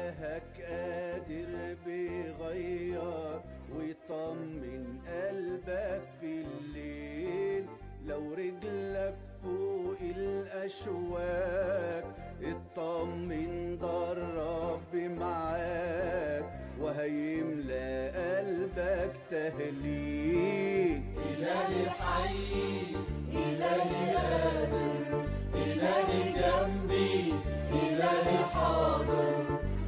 إلهك قادر بيغير ويطمن قلبك في الليل. لو رجلك فوق الأشواك اطمن ده الرب معاك وهيملى قلبك تهليل. إلهي حي، إلهي قادر، إلهي جنبي، إلهي حاضر.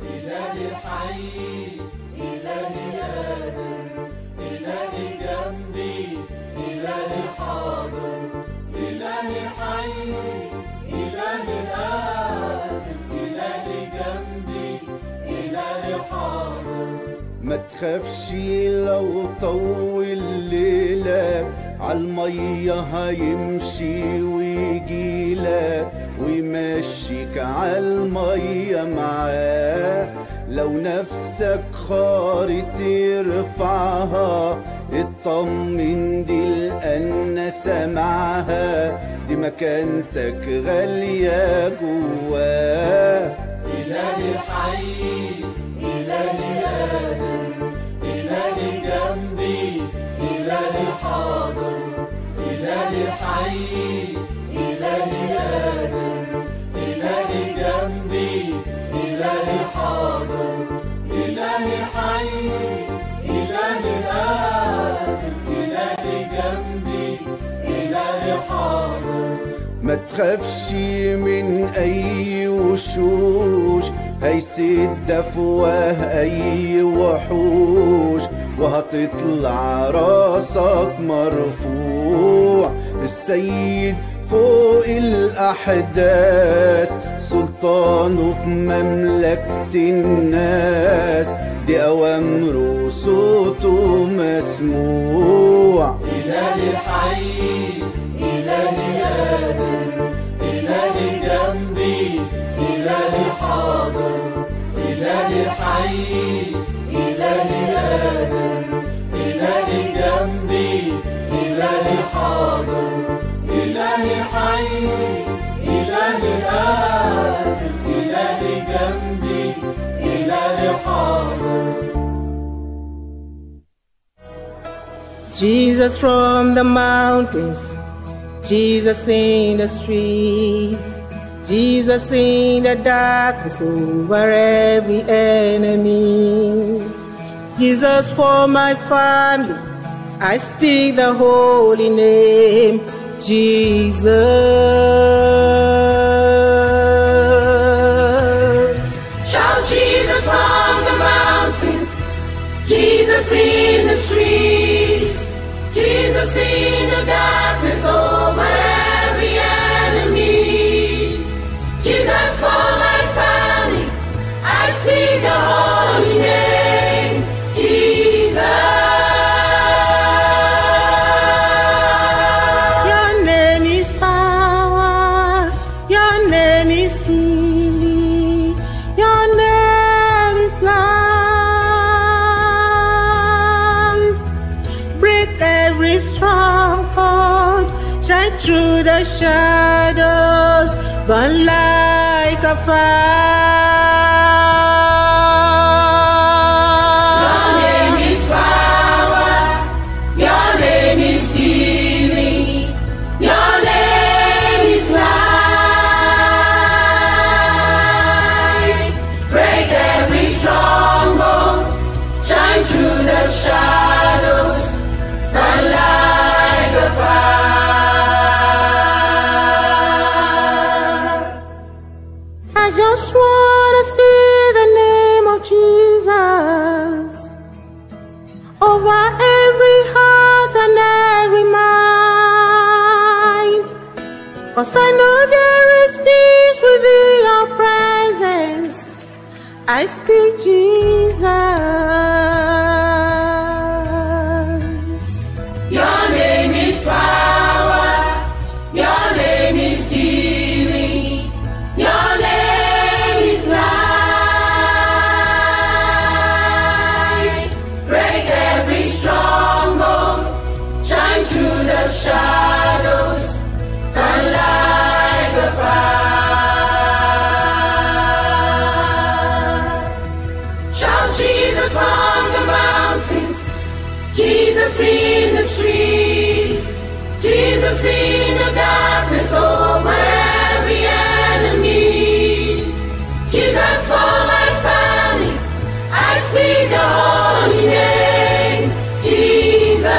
إلهي حي، إلهي قادر، إلهي جنبي، إلهي حاضر. إلهي حي، إلهي قادر، إلهي جنبي، إلهي حاضر. ما تخافش لو طول ليلك عالمية هيمشي ويجيلك ويمشيك عالمية معاه. لو نفسك خارط يرفعها اطمن دي الأنسة معها دي مكانتك غالية جواه. إلهي حي، إلهي قادر، إلهي جنبي، إلهي حاضر. إلهي حي، إلهي قادر، إلهي جنبي، إلهي حاضر. إلهي حي، إلهي قادر، إلهي جنبي، إلهي حاضر. ما تخافش من أي وشوش هيسد أفواه أي وحوش وهتطلع راسك مرفوع. السيد فوق الأحداث سلطانه في مملكة الناس دي أوامره صوته مسموع. إلهي حي، إلهي قادر، إلهي جنبي، إلهي حاضر. إلهي حي، إلهي قادر، إلهي جنبي، إلهي حاضر. إلهي حي، إلهي قادر، إلهي جنبي، إلهي حاضر. Jesus from the mountains, Jesus in the streets, Jesus in the darkness over every enemy. Jesus for my family, I speak the holy name, Jesus. Shout Jesus from the mountains, Jesus in the streets, Jesus in the darkness over every enemy. Jesus for my family, I speak the holy name, Jesus. Your name is power, your name is healing, your name is life. Break every stronghold, shine through the shadows, burn like a fire. Your name is power, your name is healing, your name is light. Break every stronghold, shine through the shadows, burn like a fire. I just want to speak the name of Jesus over every heart and every mind. 'Cause I know there is peace within your presence. I speak Jesus. Your name is power, your name is healing, your name is light. Break every stronghold, shine through the shadows, burn like a fire. Jesus in the streets, Jesus in the darkness over every enemy. Jesus for my family, I speak the holy name, Jesus.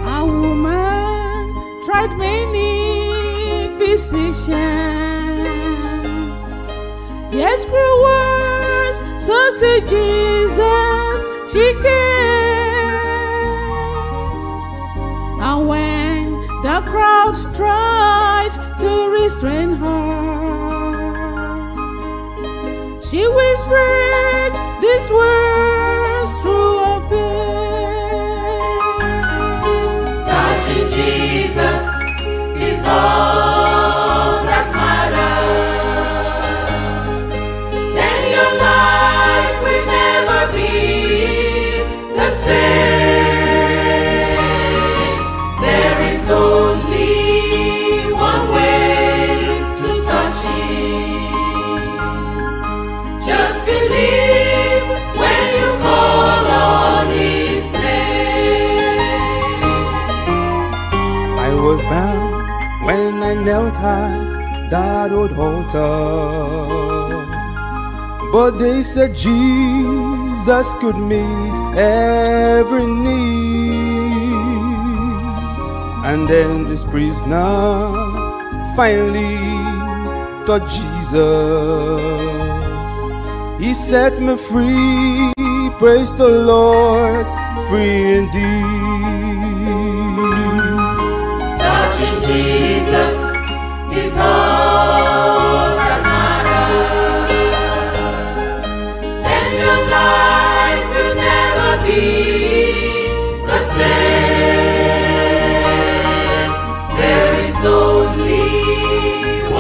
A woman tried many physicians, yet grew worse, so to Jesus she came. And when the crowd tried to restrain her, she whispered these words through her pain. Touching Jesus is all that matters. Then your life will never be the same. There is only one way to touch Him. Just believe when you call on His name. I was bound when I knelt at that old altar, but they said Jesus could meet every need. And then this prisoner finally touched Jesus. He set me free, praise the Lord, free indeed. Touching Jesus is all that matters. Then your life will never be the same. There is only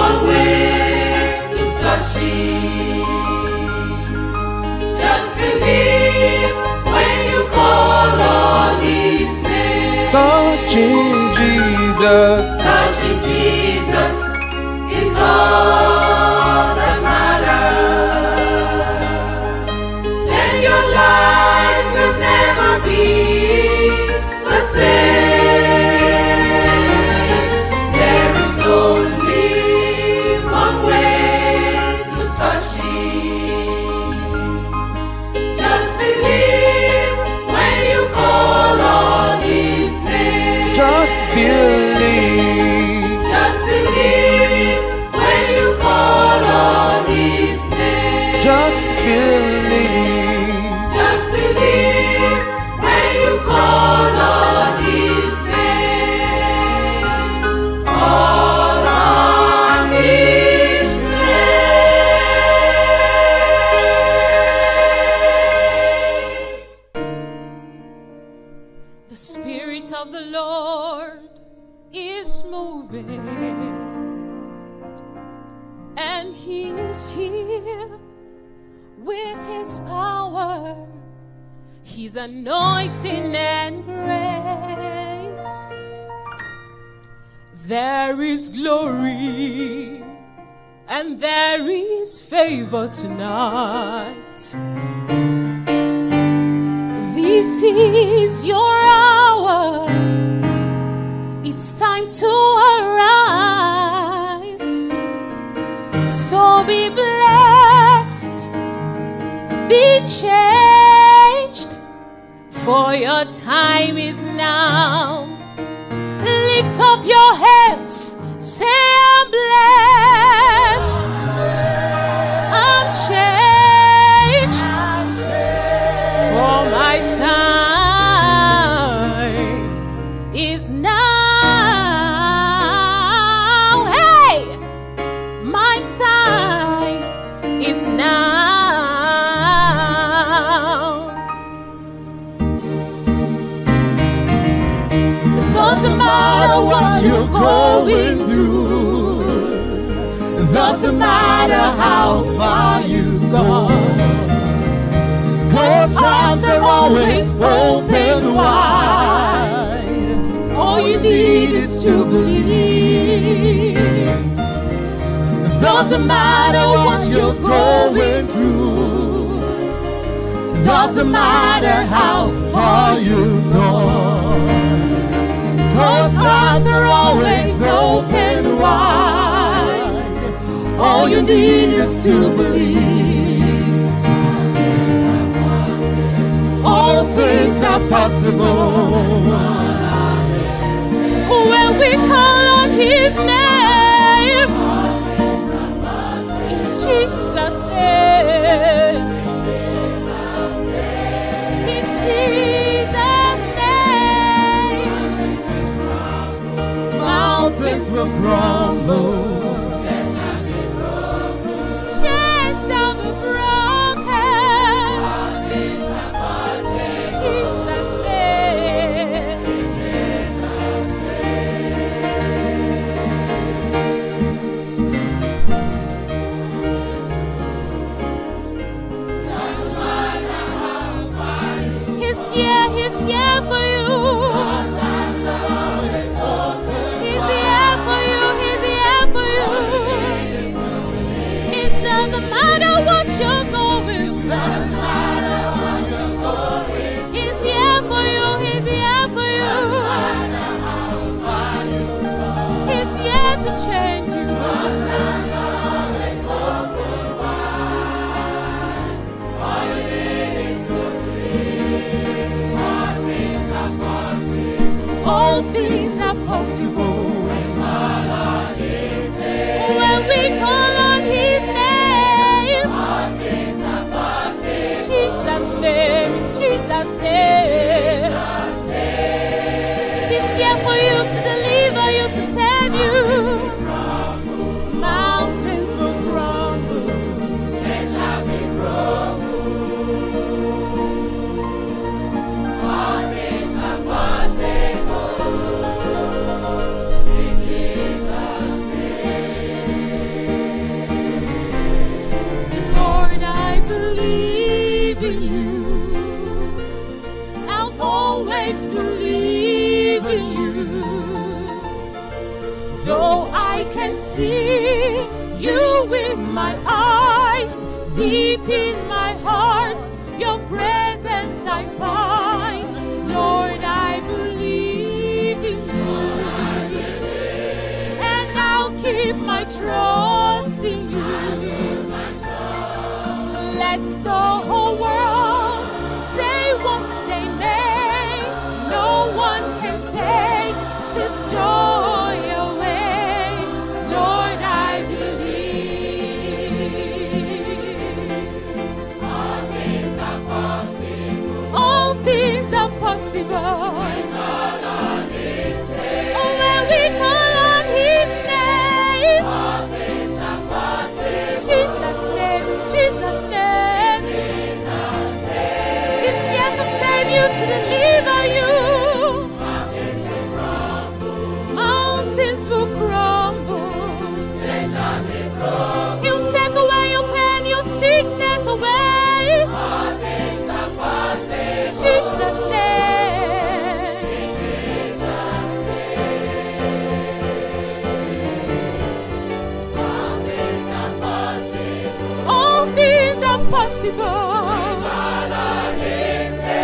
one way to touch Him. Just believe when you call on His name. Touching Jesus, Touching Jesus is all that matters. Then your life will never be the same. There is only one way to touch Him. Just believe when you call on His name. just believe. Just believe when you call on His name. Just believe. Just believe when you call on His name. Call on His name. The Spirit of the Lord is moving, and He is here with His power, His anointing and grace. There is glory and there is favor tonight. This is your hour. It's time to arise. So be blessed, be changed, for your time is now. Lift up your heads, say I'm blessed, I'm changed, for my time is now. Hey, my time is now. It doesn't matter what you're going through. It doesn't matter how far you've gone. God's arms are always open wide. to believe. Doesn't matter what you're going through. Doesn't matter how far you've gone. God's arms are always open wide. All you need is to believe. All things are possible when we call on His name. In Jesus' name. In Jesus' name. Mountains will crumble. Chains shall be broken. Jesus' name. He's here for you. He's here for you. He's here for you. It doesn't matter what you're going through. He's here for you. He's here for you. He's here to change you. All things are possible when we call on His name. Jesus' name, Jesus' name. He's here for you to deliver you, to save you. Mountains will crumble. Chains shall be broken. All things are possible. Lord, I believe in you. I'll always believe in you. Though I can see you with my eyes, deep in my heart, your presence I find. Lord, I believe in you. And I'll keep my trust in you. Let the whole world say what they may. No one can take this joy away. Lord, I believe. All things are possible. All things are possible. When we call on His name. All things are possible. Jesus' name, Jesus' name. He's here to save you, to deliver you. Mountains will crumble. He'll take away your pain, your sickness away. Jesus' name. All things are possible.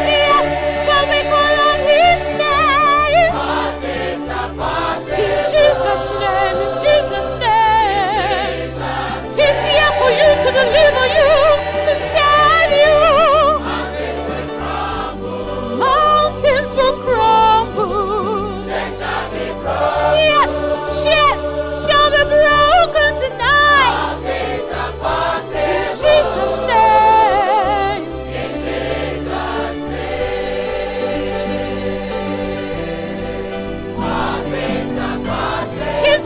Yes, when we call on His name. In Jesus' name, in Jesus' name. He's here for you, to deliver you, to save you. Mountains will crumble. Yes, chains shall be broken tonight. In Jesus' name. He's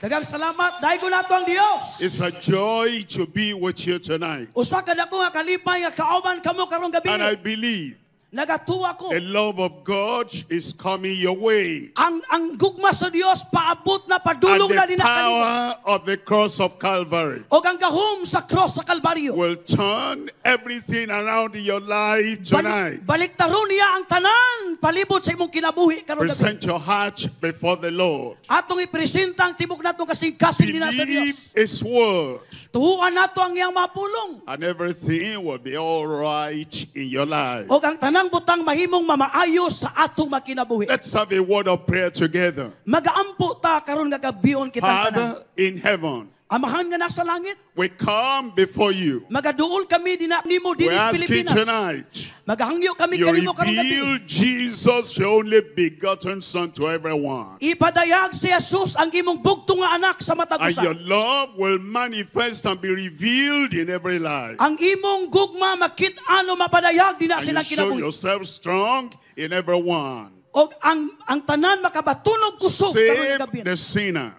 Daghang salamat dahil ko nato ang Dios. It's a joy to be with you tonight. Usa ka dako nga kalipay nga kauban kamo karong gabi. And I believe nagatuwa ko. the love of God is coming your way. Ang gugma sa Dios paabot na padulong na And the dinakalimot. power of the cross of Calvary O ang gahom sa cross sa Kalbaryo. will turn everything around in your life tonight. Baliktaron niya ang tanan palibot sa imong kinabuhi karong gabi. Present your heart before the Lord. Atong ipresenta ang tibok natong kasing-kasing dinha sa Believe Dios. His word. Tuhuan nato ang iyang mapulong. And everything will be all right in your life. O ang tanang butang mahimong mamaayos sa atong makinabuhi. Let's have a word of prayer together. Magaampo ta karon nga gabion kitang tanan. Father in heaven, Amahan nga nasa langit, we come before you. magaduol kami nimo We're dinis asking Pilipinas. tonight, Magahangyo kami you kanimo karong gabi. reveal Jesus, your only begotten Son, to everyone. Ipadayag si Jesus ang imong bugtong nga anak sa matag And your usa. love will manifest and be revealed in every life. Ang imong gugma makit-ano mapadayag dina And you silang show kinabuhi. yourself strong in everyone. O ang tanan makabatunog kusog karong Save gabi. the sinner.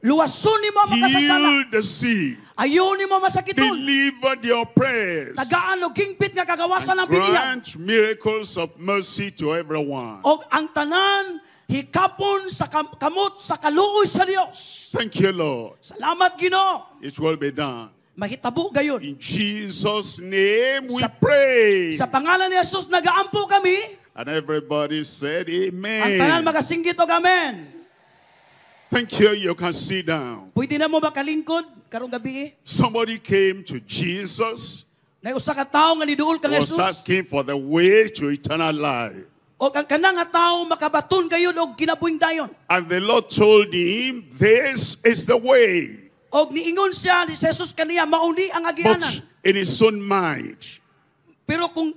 Luwason nimo ang makasasala. Heal the sick. Ayaw nimo masakiton. Deliver the oppressed. Tagaan og gingpit nga kagawasan ng And bilihan. grant miracles of mercy to everyone. O ang tanan hikapon sa kamot sa kaluoy sa Dios. Thank you, Lord. Salamat Ginoo. It will be done. Mahitabo gayon. In Jesus' name we Sa- pray. Sa pangalan ni Jesus nagaampo kami. And everybody said Ang tanan amen. magasinggit og amen. Thank you. You can sit down. Pwede na mo makalingkod karong gabi. Somebody came to Jesus, Na usa ka tawo nga niduol kang was Jesus. asking for the way to eternal life. O ang kanang nga tawo makabaton gayon og kinabuhing dayon. And the Lord told him, this is the way. Og niingon siya ni Jesus kaniya mauni ang But agianan. in his own mind, Pero kung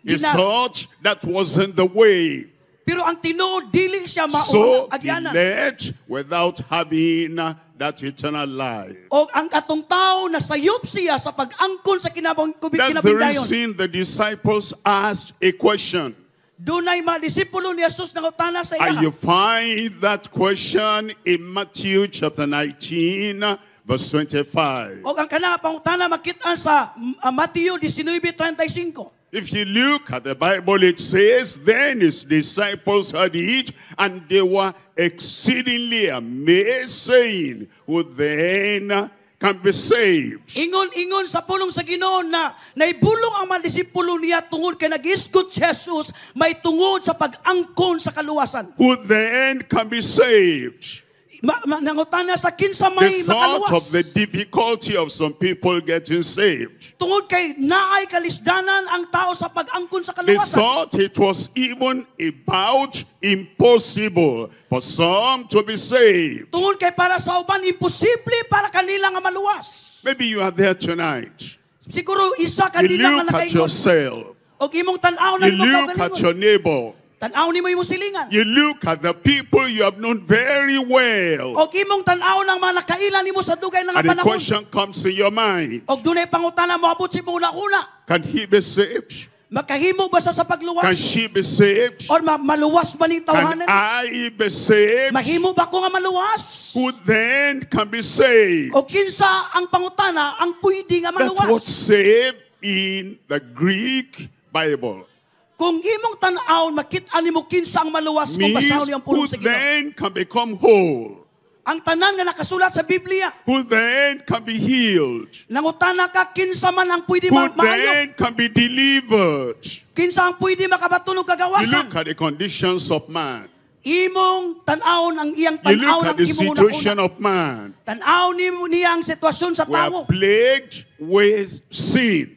he thought that wasn't the way. pero ang tinuod dili siya mauna So ang he agianan. left without having that eternal life. O ang atong tao nasayop siya sa pag-angkon sa That's the kinabuhing dayon. reason the disciples asked a question. Dunay mga disipulo ni Jesus nangutana sa And you iya. find that question in Matthew chapter 19, verse 25. O ang kanang pangutana makita sa Mateo 19:35. If you look at the Bible, it says, then his disciples heard it, and they were exceedingly amazed, saying, who then can be saved? Ingon sa pulong sa Ginoo na naibulong ang mga disipulo niya tungod kay nag-isgot si Jesus may tungod sa pag-angkon sa kaluwasan. Who then can be saved? Nangutana sa kinsa The may thought of makaluwas. the difficulty of some people getting saved. Tungod kay naay kalisdanan ang tao sa pag-angkon sa They kaluwasan. thought it was even about impossible for some to be saved. Tungod kay para sa uban imposible para kanila nga maluwas. Maybe you are there tonight. Siguro isa You kanila nga look at nakaingon. yourself. Og imong tan-aw na You imong look at kaugalingon. your neighbor. Tan-aw nimo imong silingan. You look at the people you have known very well. Og imong tan-aw ng mga nakailan nimo sa dugay nga And the panahon. question comes in your mind. Og dunay pangutana moabot si una-una. Can he be saved? Makahimo ba sa Can pagluwas? she be saved? Or maluwas ba ning Can tawhanan? I be saved? Mahimo ba ko nga maluwas? Who then can be saved? O kinsa ang pangutana ang pwede nga That's maluwas? what's saved in the Greek Bible. Kung imong tan-aw makita nimo kinsa ang maluwas kung Means basahon niyang who pulong sa Ginoo. then can become whole. Ang tanan nga nakasulat sa Biblia, Who then can be healed. nangutana ka kinsa man ang pwede Who maayo, then can be delivered. kinsa ang pwede makabatunog You kagawasan. look at the conditions of man. Imong tan-aw ang iyang You tan-aw look ng at the imong situation una-una. of man. Tan-aw niya ang sitwasyon sa We are tawo. plagued with sin.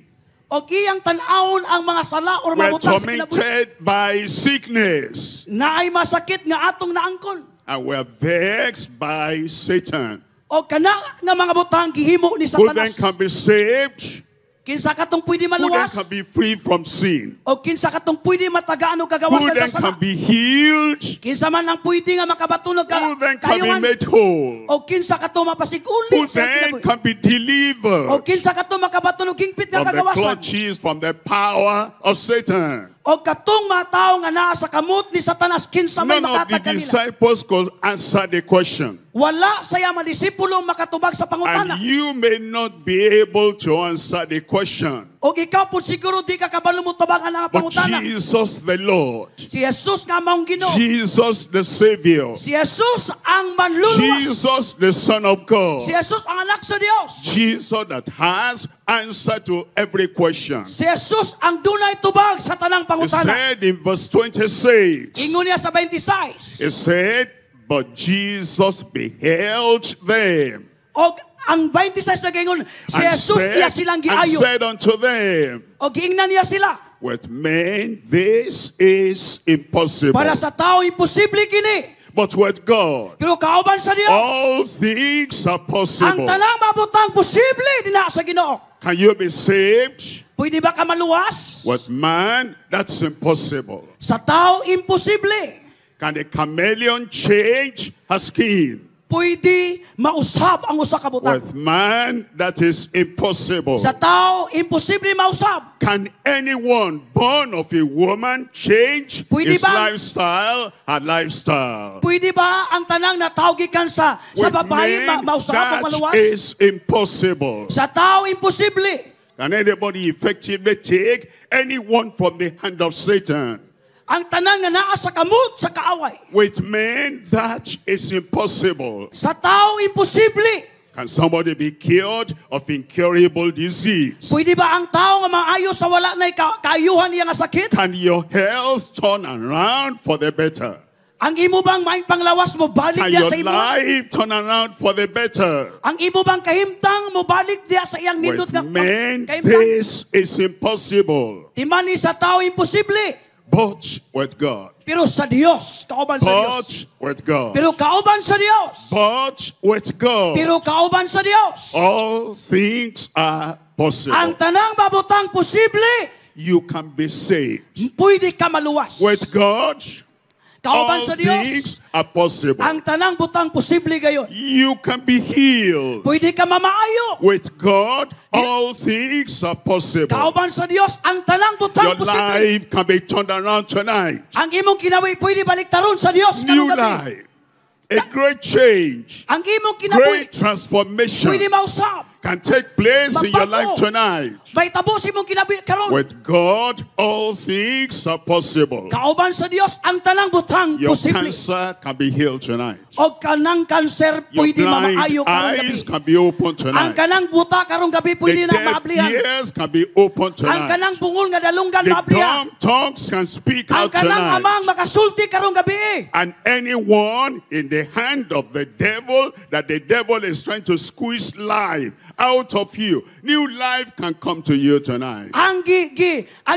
O iyang tan-awon ang mga sala or We are mabutang sa kinabuhi. tormented by sickness. Naay masakit nga atong naangkon. And we are vexed by Satan. O kana nga mga butang gihimo ni Who then Satanas. can be saved? Kinsa katong pwede Who then maluwas? can be free from sin? O kinsa katong pwede matagaan og Who kagawasan then sa sala? can be healed? Kinsa man ang pwede nga makabatunog Who then can be kayuhan? made whole? O kinsa katong mapasiguli Who sa then kinabuhi? can be O delivered kinsa katong makabatunog hingpit nga from the kagawasan? clutches, from the power of Satan? O katong mga tao nga naa sa kamot ni Satanas kinsa may None of the makatag kanila? disciples could answer the question. Wala saya madisipulo makatubag sa pangutana. And you may not be able to answer the question. O ikaw po siguro di ka kabalo mo tubagan ang But pangutana. Jesus the Lord, Si Jesus nga maong Ginoo. Jesus the Savior, Si Jesus ang manluluwas. Jesus the Son of God, Si Jesus ang anak sa Dios. Jesus that has answer to every question. Si Jesus ang dunay tubag sa tanang He pangutana. said in verse 26, Ingon niya sa 26. he said, but Jesus beheld them O ang 26 na gingon, si and Jesus iya silang and giayo. said unto them, O giingnan niya sila. with men this is impossible, Para sa tao imposible kini. but with God Pero kauban sa Dios, all things are ang possible. tanang mabutang posible dina sa Ginoo. Can you be saved? Pwede ba ka maluwas? With man, that's impossible. Sa tao imposible. Can a chameleon change her skin? Pwede mausab ang usa ka butang. With man, that is impossible. Sa tao imposible mausab. Can anyone born of a woman change Pwede his ba? lifestyle, her lifestyle? Pwede ba ang tanang natawag gikan sa With babae men, mausab o that maluwas? is impossible. Sa tao imposible. Can anybody effectively take anyone from the hand of Satan? Ang tanan nga naa sa kamot sa kaaway. With men, that is impossible. Sa tao imposible. Can somebody be cured of incurable disease? Pwede ba ang tao nga maayo sa wala na kaayuhan niya nga sakit? Can your health turn around for the better? Ang imo bang maing panglawas mo balik Can diya your sa imo? life turn around for the better? Ang imo bang kahimtang mo balik diya sa iyang nindot With nga men, kahimtang? this is impossible. Timani sa tao imposible. But with God. Pero sa Dios, kauban sa Dios. But with God. Pero kauban sa Dios. But with God. Pero kauban sa Dios. All things are Ang possible. tanang mabutang posible, You can be saved. pwede ka maluwas. With God, Kauban all sa Dios, things are possible. ang tanang butang posible gayon. You can be healed. Pwede ka mamaayo. With God, all things are possible. Kauban sa Dios, ang tanang butang Your posible. life can be turned around tonight. Ang imong kinabuhi pwede baliktaron sa Dios New karong gabi. life. A great change. Ang imong kinabuhi Great transformation pwede mausab. can take place in your life Magbago. tonight. May tabo si imong kinabuhi karon. With God, all things are possible. Kauban sa Dios, ang tanang butang Your posible. cancer can be healed tonight. O kanang kanser Your pwede mamaayo blind karong gabi. eyes can be open Ang tonight. kanang buta karong gabi The pwede na deaf maablihan. ears can be open Ang tonight. kanang bungol nga dalunggan The maablihan. dumb tongues can speak Ang out kanang tonight. amang makasulti karong gabi. And anyone in the hand of the devil that the devil is trying to squeeze life out of you, new life can come to you tonight. Ang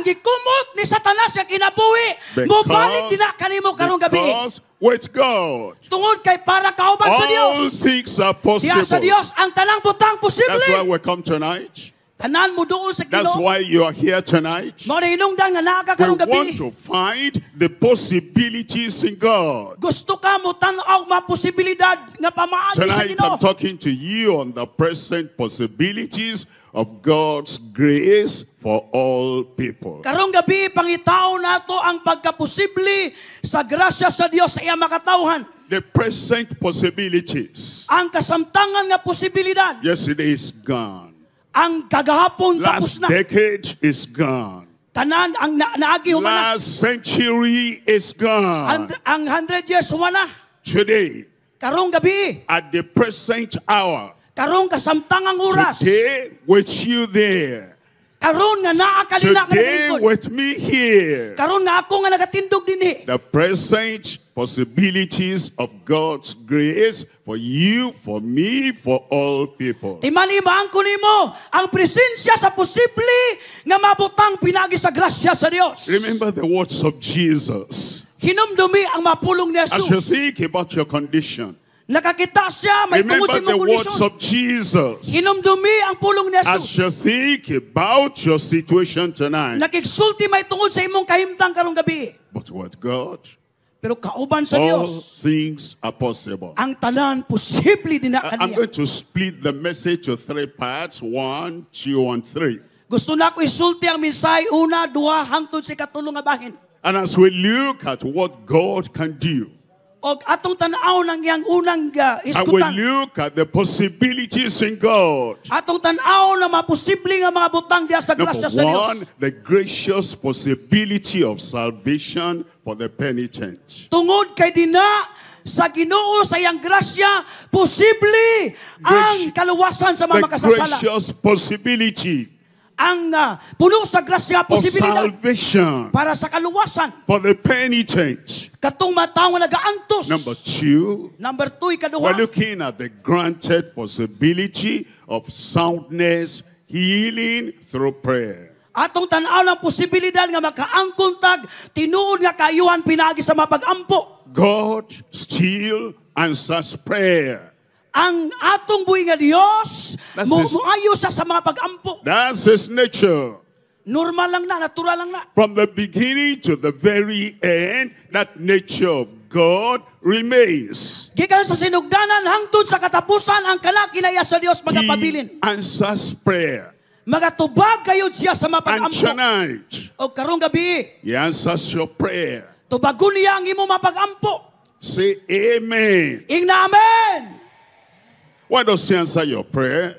gikumot ni Satanas nga kinabuhi, mobalik din na kanimo karong gabi. Because with God, Tungod kay para kauban sa all Dios. things are Diya sa possible. Dios ang tanang butang That's why posible. we come tonight. Tanan mo doon sa That's Ginoo. why you are here tonight. Mo na hinungdan nga naa ka We karong want gabi. to find the possibilities in God. Gusto ka mo tan-aw mga posibilidad nga pamaagi sa Tonight Ginoo. I'm talking to you on the present possibilities of God's grace for all people. Karong gabi pangitaw nato ang pagkaposible sa grasya sa Dios sa iya makatawhan. The present possibilities. Ang kasamtangan nga posibilidad, Yesterday is gone. ang kagahapon tapos Last na. decade is gone. Tanan ang naagi humana. Last century is gone. Ang 100 years humana. Today, Karong gabi, at the present hour, karong kasamtangang oras. today with you there, Karon nga naa kanina nga today nalingkod. with me here, Karon nga ako nga nagatindog dinhi. the present possibilities of God's grace for you, for me, for all people. Timanibaan ko nimo ang presensya sa posible nga mabutang pinagi sa grasya sa Dios. Remember the words of Jesus. Hinumdumi ang mapulong ni As you Jesus. think about your condition, Nakakita siya may tungod remember sa the imong words kondisyon. of Jesus. Hinumdumi ang pulong ni As Jesus. you think about your situation tonight, Nakigsulti may tungod sa imong kahimtang karong gabi. but with God, Pero kauban sa all Dios, things are possible. ang tanan posible din na I'm kaniya. going to split the message to 3 parts, 1, 2, and 3. Gusto na ko isulti ang mensahe una, duha hangtod sa katulong nga bahin. And as we look at what God can do, Og atong tanaw ng yang unang I will isgutan. look at the possibilities in God. Atong tanaw na maposible nga mga butang diya sa Number grasya sa Dios. one, the gracious possibility of salvation for the penitent. Tungod kay dina sa Ginoo sa iyang grasya, posible ang kaluwasan sa mga The makasasala. gracious possibility Ang puno sa grasya of posibilidad salvation para sa kaluwasan. for the penitent. Katong matao nga nagaantos. Number two, Number 2, we're ikaduha. looking at the granted possibility of soundness, healing through prayer. Atong tanaw ng posibilidad nga makaangkon tag tinuod nga kaayuhan pinaagi sa mapag-ampo. God still answers prayer. Ang atong buhi nga Dios That's muayo sa mga pag-ampo. That's his nature. Normal lang na, natural lang na. From the beginning to the very end, that nature of God remains. Gikan sa sinugdanan hangtod sa katapusan ang kinaya sa Dios He magapabilin. answers prayer. Magatubag kayod siya sa And mapag-ampo. tonight, O karong gabi, he answers your prayer. tubagon niya ang imo mapag-ampo. Say amen. Ingna amen. Why does he answer your prayer?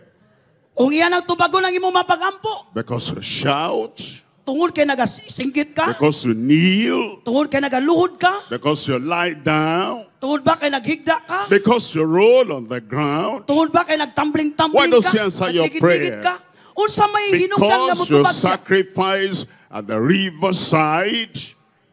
Kung iyan ang tubagon ang imo mapag-ampo, Because you shout, tungod kay nagasinggit ka, because you kneel, tungod kay nagaluhod ka, because you lie down, tungod ba kay naghigda ka, because you roll on the ground, tungod ba kay Why nagtumbling-tumbling does ka, he answer your nagtigit-tigit prayer? ka, unsa may hinungdan nga because you motubag siya, sacrifice at the riverside.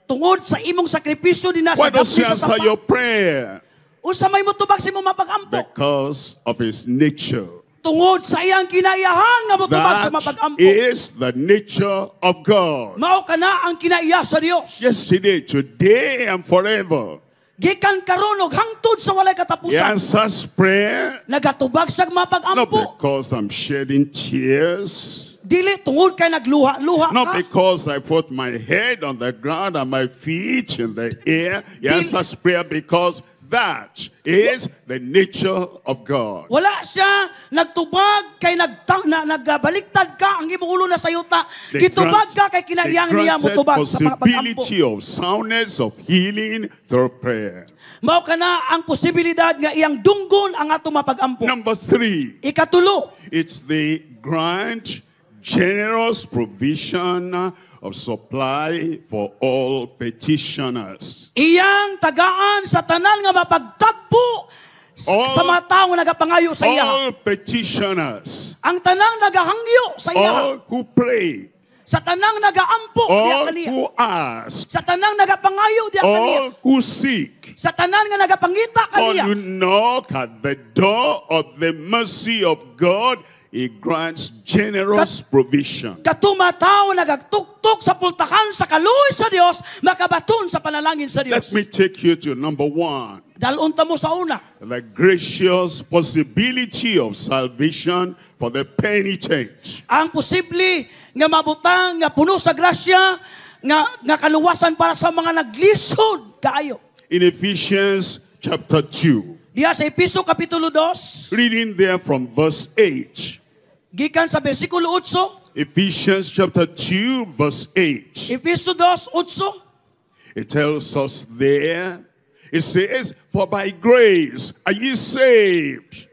tungod sa imong sakripisyo din Why sa does he gabi sa answer sapa, your prayer? unsa may motubag sa imong mapag-ampo, Because of his nature. tungod sa iyang kinayahan nga motubag sa That mapag-ampo. is the nature of God. Mao kana ang kinaiya sa Dios. Yesterday, today, and forever. Gikan karon og hangtod sa walay He katapusan. answers prayer Nagatubag sa not mapag-ampo. because I'm shedding tears, Dili tungod kay nagluha-luha not ka. because I put my head on the ground and my feet in the air. He answers prayer because that is the nature of God. Wala siya nagtubag kay nagbaliktad ka ang imong ulo na sayuta. The Gitubag ka kay the kinahiyang niya granted motubag sa pag-ampo. possibility of soundness, of healing through prayer. Mao kana ang posibilidad nga iyang dunggon ang ato mapag-ampo. Number three, Ikatulo, it's the grand, generous provision of supply for all petitioners. iyang tagaan sa tanan nga mapagtagpo sa mga tao nga nagapangayo sa iya. All petitioners, Ang tanang nagahangyo sa iya. all who pray, Sa tanang nagaampo diya all kaniya. who ask, Sa tanang nagapangayo diya kaniya. all who seek, Sa tanan nga nagapangita all kaniya. who knock at the door of the mercy of God. He grants generous provision. Katumataw nagagtuktok sa pultakan sa kaluoy sa Dios, makabaton sa panalangin sa Let Dios. me take you to number one. Dalunta mo sa una. The gracious possibility of salvation for the penitent. Ang posible nga mabutang nga puno sa grasya nga kaluwasan para sa mga naglisod kaayo. In Ephesians chapter 2, Diya sa Episo kapitulo 2, reading there from verse 8. gikan sa bersikulo 8, Ephesians chapter 2, verse 8. Episo 2:8. It tells us there, it says, for by grace are ye saved.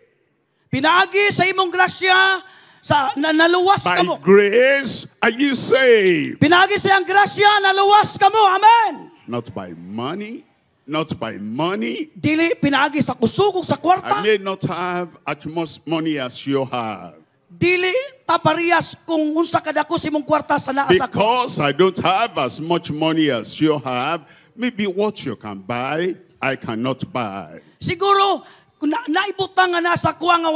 Pinaagi sa imong grasya sa naluwas By kamo. grace are ye saved. Pinaagi sa iyang grasya naluwas kamo. Amen. Not by money, not by money. Dili pinaagi sa kusog ug sa I kwarta. may not have as much money as you have. Dili tapariyas kung unsa kadako sa imong kwarta sa naa sa Because I don't have as much money as you have, maybe what you can buy, I cannot buy. Siguro kung naibutang nga nasa kuha nga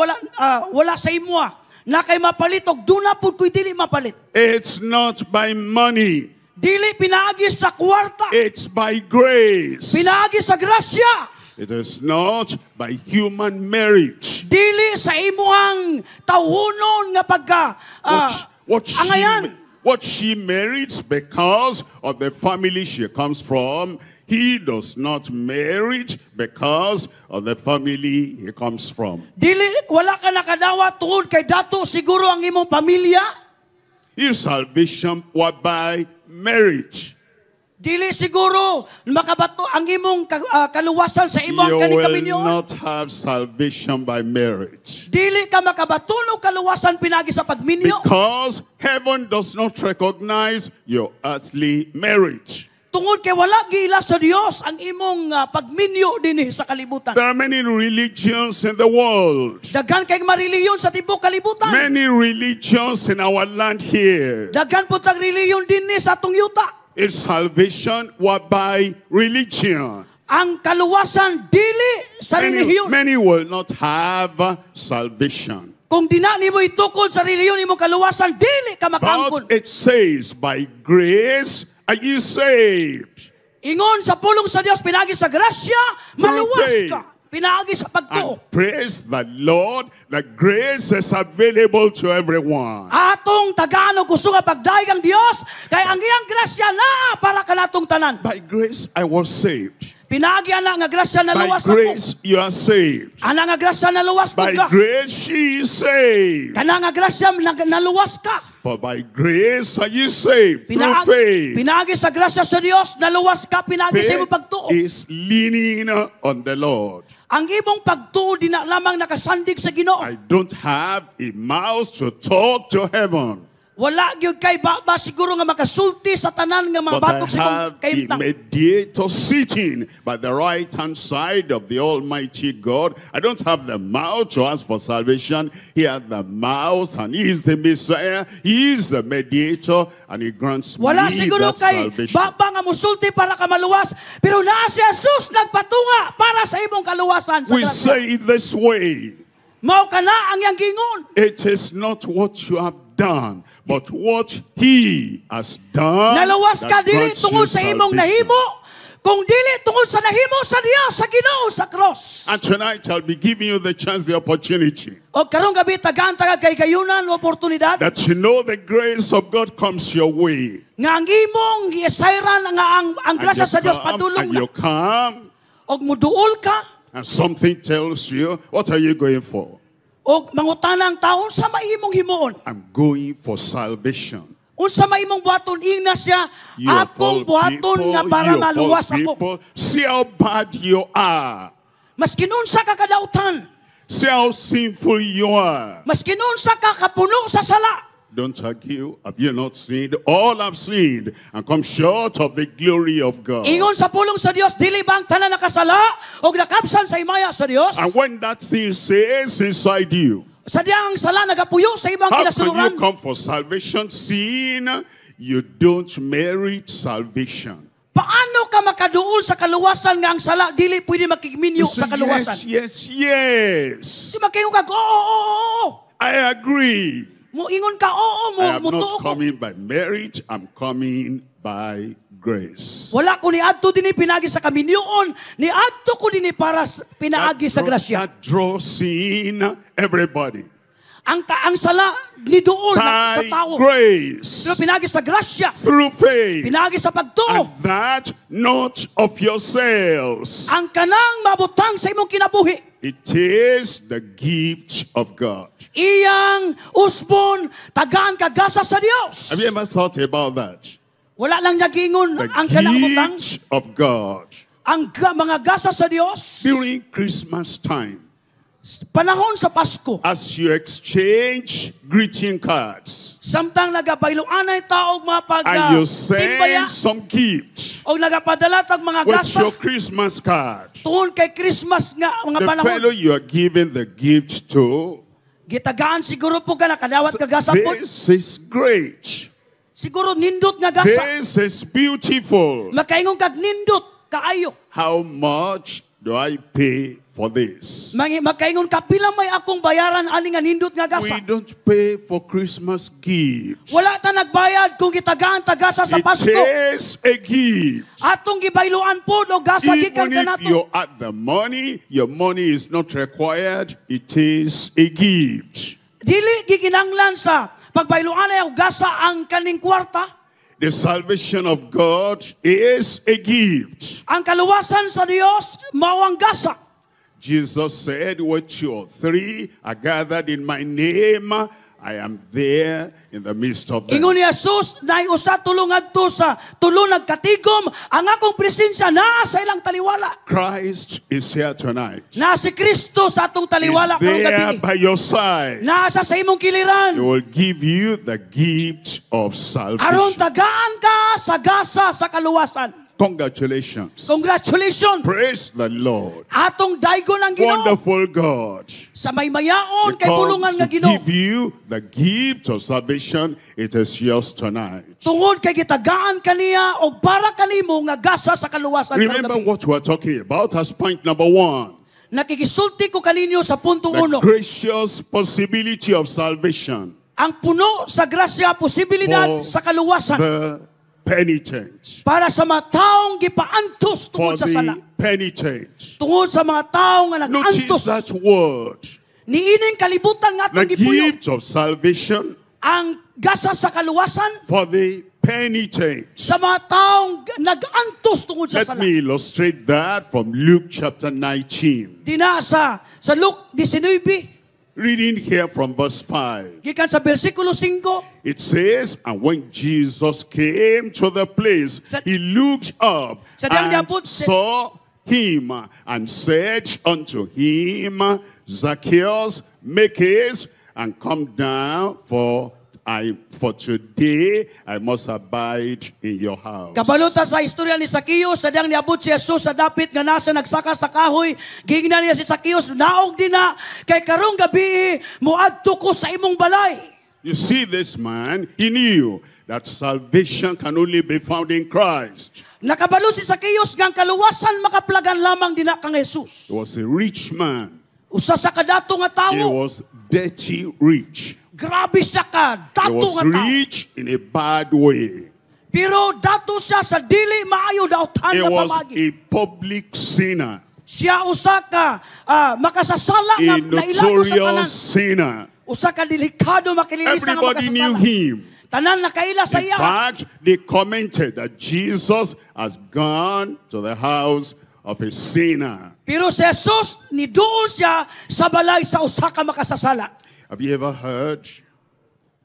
wala sa imo na kay mapalit og duna pud kuy dili mapalit. It's not by money. Dili pinaagi sa kwarta. It's by grace. Pinaagi sa grasya. It is not by human merit. Dili sa imuhang tawhonon nga pagka angayan. What she merits because of the family she comes from, he does not merit because of the family he comes from. Dili wala ka nakadawa tungod kay dato siguro ang imong pamilya. If salvation were by merit, Dili siguro makabato ang imong kaluwasan sa imong You kaning will kaminyo. not have salvation by merit. Dili ka makabatunog kaluwasan pinagi sa pagminyo. Because heaven does not recognize your earthly merit. Tungod kay wala gila sa Dios ang imong pagminyo dinhi sa kalibutan. There are many religions in the world. Daghan kay mareliyon sa tibok kalibutan. Many religions in our land here. Daghan po tag reliyon dinhi sa atong yuta. It's salvation by religion. Ang kaluwasan dili sa relihiyon. Many will not have salvation. Kung di na nimo itukod sa relihiyon imong kaluwasan, dili ka makaangkon. But it says, by grace are you saved. Ingon sa pulong sa Dios pinagi sa grasya, maluwas faith. ka. Pinagi sa pagtuo. And praise the Lord, the grace is available to everyone. Atong tagano gusto nga pagdaig ang Dios kay ang iyang grasya na para kanatong tanan. By grace I was saved. Pinagi ana nga grasya na By luwas ako. grace you are saved. Ana nga grasya na luwas By ka. grace she is saved. Kana nga grasya na luwas ka. For by grace are you saved through faith. Pinagi sa grasya sa Dios na luwas ka pinagi sa imong Faith pagtuo. is leaning on the Lord. Ang imong pagtuo di na lamang nakasandig sa Ginoo. I don't have a mouth to talk to heaven, Wala gyud kay ba siguro nga makasulti sa tanan nga mga but I batok sa have a kaimtang. mediator sitting by the right hand side of the Almighty God. I don't have the mouth to ask for salvation. He has the mouth, and He is the Messiah. He is the mediator, and He grants Wala me siguro that kay salvation. baba nga musulti para ka maluwas, pero naa si Jesus nagpatunga para sa imong kaluwasan sa We grasya. say it this way. Mao kana ang iyang gingon. It is not what you have done, but what He has done. Naluwas ka that dili grants tungod you sa imong salvation. nahimo, kung dili tungod sa nahimo sa Dios sa Ginoo sa cross. And tonight I'll be giving you the chance, the opportunity, O karong gabi tagaan-taga kay kayunan o oportunidad that you know the grace of God comes your way. nga ang imong giesayran nga ang grasya sa Dios padulong and na. you come, Og muduol ka, and something tells you, what are you going for? og mangutana ang taon sa maimong himuon. I'm going for salvation. Unsa maimong buhaton ina siya, You of all akong buhaton nga people, para you of all maluwas ako. people, see how bad you are. Mas kinunsa ka kadautan, See how sinful you are. mas kinunsa ka kapuno sa sala. Don't argue. Have you not sinned? All have sinned and come short of the glory of God. Ingon sa pulong sa Dios, dili bang tanan nakasala og nakapsan sa imaya sa Dios? And when that thing says inside you, Sa diyang sala nagapuyo sa ibang how can you kinasuluran. come for salvation seeing you don't merit salvation? Paano ka makaduol sa kaluwasan nga ang sala dili pwede makigminyo You say, sa kaluwasan? yes. Si makingon ka, oo. I agree. Moingon ka, oo, I am mutuo not ko. coming by merit. I'm coming by grace. Wala ko ni adto dinhi pinagi sa kaminyoon, ni adto ko dinhi para pinaagi sa grasya. That draws in everybody. Ang sala ni duol sa By tao. grace. Pero pinagi sa grasya, Through faith. pinagi sa pagtuo. And that not of yourselves. Ang kanang mabutang sa imong kinabuhi. It is the gift of God. Iyang usbon tagaan kagasa sa Dios. Have you ever thought about that? Wala lang niya gingon The ang kanang butang. gift of God. Ang mga gasa sa Dios, During Christmas time, panahon sa Pasko, as you exchange greeting cards, samtang nagabayloanay taog mga and you timbaya send some gift o nagapadala tag mga with gasa your Christmas card, tuon kay Christmas nga mga the panahon. fellow you are giving the gift to, Gitagaan siguro po ka nakadawat ka gasa po. this is great. Siguro nindot nga gasa. This is beautiful. Makaingon kag nindot kaayo. How much do I pay for this? Makaingon ka pila may akong bayaran ani nga nindot nga gasa. We don't pay for Christmas gifts. Wala ta nagbayad kung gitagaan ta gasa sa It Pasko. is a gift. Atong gibayloan po o gasa gikan Even if kanato. you add the money, your money is not required. It is a gift. Dili giginanglan sa pagbayloan ay gasa ang kaning kwarta. The salvation of God is a gift. Ang kaluwasan sa Dios mao ang gasa. Jesus said, where two or three are gathered in my name, I am there in the midst of them. Ingon ni Jesus, naay usa tulong adto sa tulo nagkatigom, ang akong presensya naa sa ilang taliwala. Christ is here tonight. Na si Kristo sa atong taliwala He's karong there gabi. by your side. Nasa sa imong He kiliran. will give you the gift of Aron salvation. tagaan ka sa gasa sa kaluwasan. Congratulations. Congratulations. Praise the Lord. Atong daygon ang Ginoo Wonderful God. sa may mayaon kay Because pulungan nga to Ginoo. give you the gift of salvation, it is yours tonight. Tungod kay gitagaan kaniya og para kanimo nga gasa sa kaluwasan karong Remember gabi. what we are talking about as point number 1. Nakikisulti ko kaninyo sa punto The 1. gracious possibility of salvation Ang puno sa grasya, posibilidad for sa kaluwasan the penitent. para sa mga taong gipaantos For tungod sa sala. the penitent. Tungod sa mga taong nga Notice nag-antos. that word. Niining kalibutan nga The atong gipuyo. gift of salvation Ang gasa sa kaluwasan for the penitent. sa mga taong nag-antos tungod sa Let sala. me illustrate that from Luke chapter 19. Dina sa Luke 19, Reading here from verse 5. gikan sa bersikulo 5, It says, and when Jesus came to the place, Sa- he looked up Sa diyang and niabot- saw him and said unto him, Zacchaeus, make haste and come down, for today I must abide in your house. kabaluta sa istorya ni Zacchaeus, sa diyang niabot si Jesus sa dapit nga nasa nagsaka sa kahoy, gingnan niya si Zacchaeus, naog din na, kay karong gabi, muadto ko sa imong balay. You see, this man, he knew that salvation can only be found in Christ. Nakabalo si Zacchaeus nga ang kaluwasan makaplagan lamang dina kang Jesus. He was a rich man. Usa sa kadato nga He tawo, was dirty rich. grabe siya ka, He dato was nga tawo. rich in a bad way. Pero dato siya sa dili maayo daotan He nga was pamagi. a public sinner, Siya usa ka makasasala a nga nailago sa tanan. notorious sinner. Usa ka delikado makililisa nga Everybody knew makasasala. him. Tanan nakaila sa In iya. fact, they commented that Jesus has gone to the house of a sinner. Pero si Jesus niduol siya sa balay sa usa ka makasasala. Have you ever heard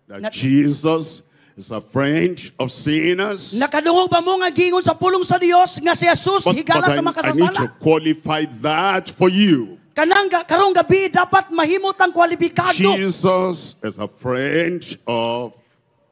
that Not- Jesus is a friend of sinners? Nakadungog ba mo nga gingon sa pulong sa Dios nga si Jesus But higala sa I need to makasasala? qualify that for you. Karong gabi dapat mahimot ang kwalipikado. Jesus is a friend of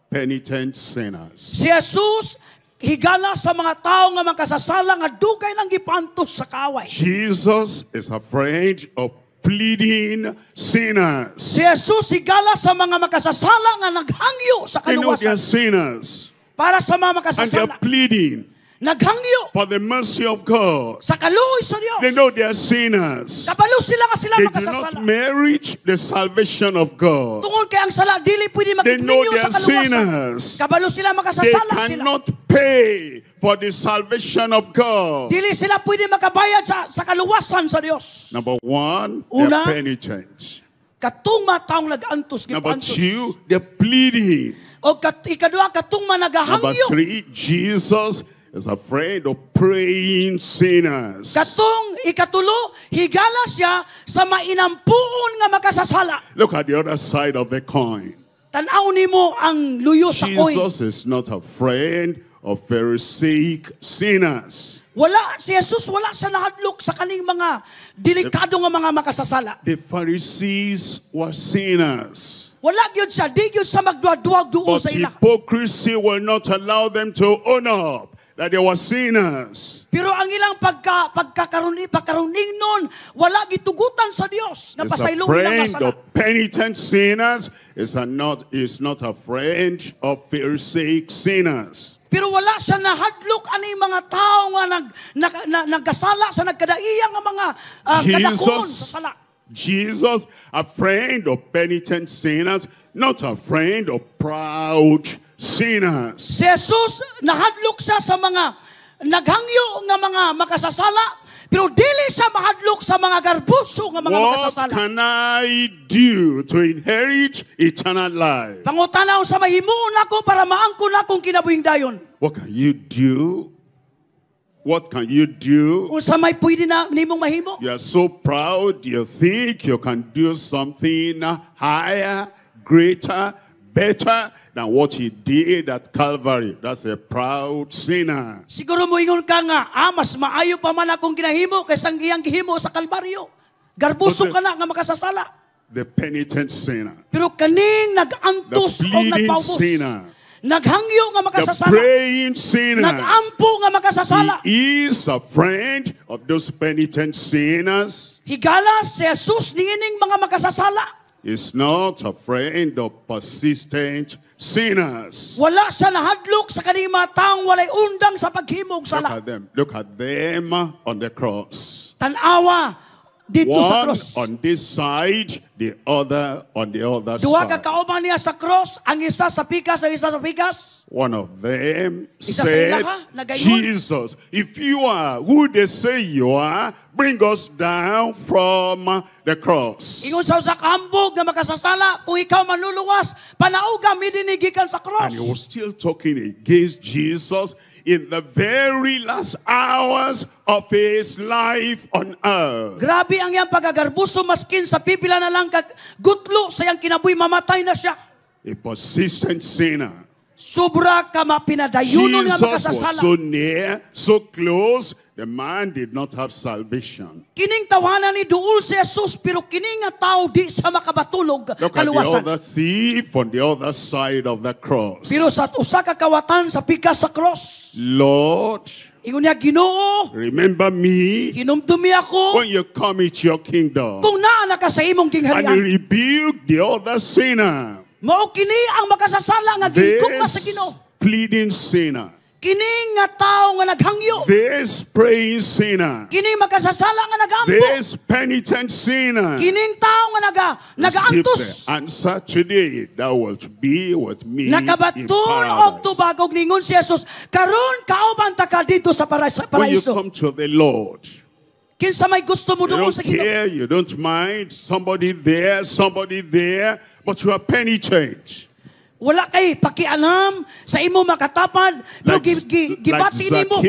penitent sinners. Si Jesus higala sa mga tao nga makasasala nga dugay nang gipantos sa kaway. Jesus is a friend of pleading sinners. Si Jesus higala sa mga makasasala nga naghangyo sa They know they are kaluwasan. sinners Para sa mga and they makasasala, are pleading naghangyo for the mercy of God. sa kaluoy sa They Dios. know they are sinners. Kabalo sila nga sila They do makasasala. not merit the salvation of God. Tungod kay ang sala dili pwede They know makikminyo they sa are kaluwasan. sinners. Kabalo sila They makasasala sila. cannot pay for the salvation of God. Dili sila pwede makabayad sa kaluwasan sa Dios. Number 1, Una, they're penitent. Katong taong nag-antos, Number gipantos. 2, they're pleading. O ikadua, katong Number nagahangyo. 3, Jesus is a friend of praying sinners. Katong ikatulo, higala siya sa mainampuon nga makasasala. Look at the other side of the coin. Tanaw nimo ang luyo sa koin. Jesus is not a friend of Pharisaic sinners. Wala, si Jesus wala sa nahadlok sa kaning mga delikado nga mga makasasala. The Pharisees were sinners. Wala gyud siya, di gyud sa magduwag-duwag duol But sa ila. hypocrisy will not allow them to own up that they were sinners. Pero ang ilang pagkaruning nun, wala gitugutan sa Dios nga Is a pasaylong ilang friend masala. of penitent sinners, is not a friend of Pharisaic sinners. Pero wala siya nahadlok ani mga tao nga nagkasala sa nagkadaiyang nga mga kadakon sa sala. Jesus, a friend of penitent sinners, not a friend of proud sinners. Si Jesus nahadlok siya sa mga naghangyo nga mga makasasala, pero dili siya mahadlok sa mga garbuso nga mga What makasasala. can I do to inherit eternal life? Pangutanaw sa mahimuon ako para maangkon akong kinabuhing dayon. What can you do? What can you do? Kung sa may pwede na nimong mahimo. You are so proud, you think you can do something higher, greater, better than what he did at Calvary. That's a proud sinner. Siguro mo ingon ka nga, mas maayo pa man akong ginahimo kaysa ang iyang gihimo sa Kalbaryo. Garbuso ka na nga makasasala. The penitent sinner. Pero kaning nag-antos The o pleading nagpaubos. sinner. Naghangyo nga The makasasala. praying sinner. Nag-ampo nga makasasala. He is a friend of those penitent sinners. Higala si Jesus niining mga makasasala. Is not a friend of persistent sinners. Wala sa nahadlok sa kaning mga taong walay undang sa paghimog sala. Look at them on the cross. Tanawa dito sa One cross. on this side, the other on the other Duwa ka side. kauban niya sa cross, ang isa sa pikas, ang isa sa pikas. One of them Isa sa said, ilaha, nagayon. Jesus, if you are who they say you are, bring us down from the cross. Ingon sa usa ka hambog nga makasasala, kung ikaw manluluwas, panauga midinigikan sa cross. And he was still talking against Jesus in the very last hours of his life on earth. Grabe ang iyang pagagarbuso, maskin sa pipila na lang kag gutlo sa iyang kinabuhi, mamatay na siya. A persistent sinner. Sobra ka mapinadayunon nga Jesus was makasasala. so near, so close, the man did not have salvation. Kining tawanan ni duol si Jesus, pero kining nga tao di sa makabatulog Look at the kaluwasan. other thief on the other side of the cross. Pero sa usa ka kawatan sa pikas sa cross, Lord, ingon niya, Ginoo, remember me hinumdumi ako when you come into your kingdom. kung naa na ka sa imong And he gingharian. rebuked the other sinner. Mao kini ang makasasala nga gihigugma sa Ginoo. This pleading sinner. Kining nga tao nga naghangyo. This praying sinner. Kining makasasala nga nagampo. This penitent sinner. Kining tao nga Receive nagaantos. the answer today. Thou wilt be with me in Nakabaton og paradise. tubagog ningon si Jesus. Karon kauban ta ka dito sa When you paraiso. come to the Lord, Kinsa may gusto mo you doon don't sa Ginoo. care, you don't mind, somebody there, but you are penitent. Wala kay pakialam sa imo makatapad. Pero gibati nimo.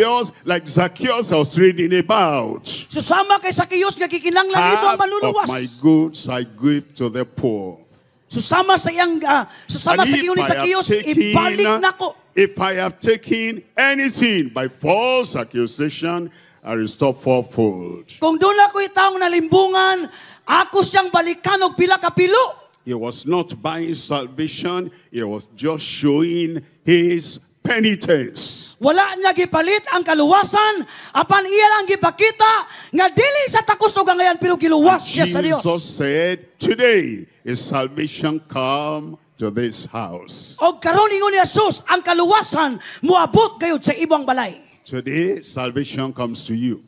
Like Zacchaeus I was reading about. Susama kay Zacchaeus nga kikinanglan nito ang Half of manluluwas. my goods I give to the poor. Susama sa iyang susama sa ingon ni Zacchaeus, ibalik nako. If I have taken anything by false accusation, I restore fourfold. Kung doon ako itaong nalimbungan, ako siyang balikan og pila ka pilo. He was not buying salvation, he was just showing his penitence. Wala niya gipalit ang kaluwasan, apan iya lang gipakita nga dili sa takos ug ngayon pero giluwas siya sa Dios. Jesus said, today is salvation come to this house. Og karon ingon ni Jesus, ang kaluwasan moabot gayud sa ibang balay. Today, salvation comes to you.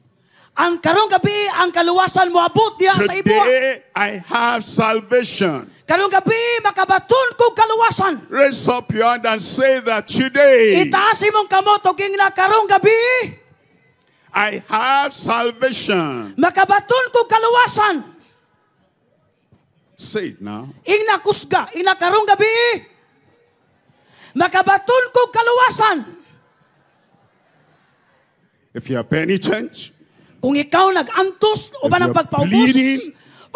Ang karong gabi ang kaluwasan moabot diha sa ibuha. Today, I have salvation. Karong gabi makabaton kog kaluwasan. Raise up your hand and say that today, Itaas imong kamot og ingna karong gabi I have salvation. makabaton kog kaluwasan. Say it now. Ingna kusga, ingna karong gabi makabaton kog kaluwasan. If you are penitent, Kung ikaw nag-antos o ba ng If you're pagpaubos, pleading,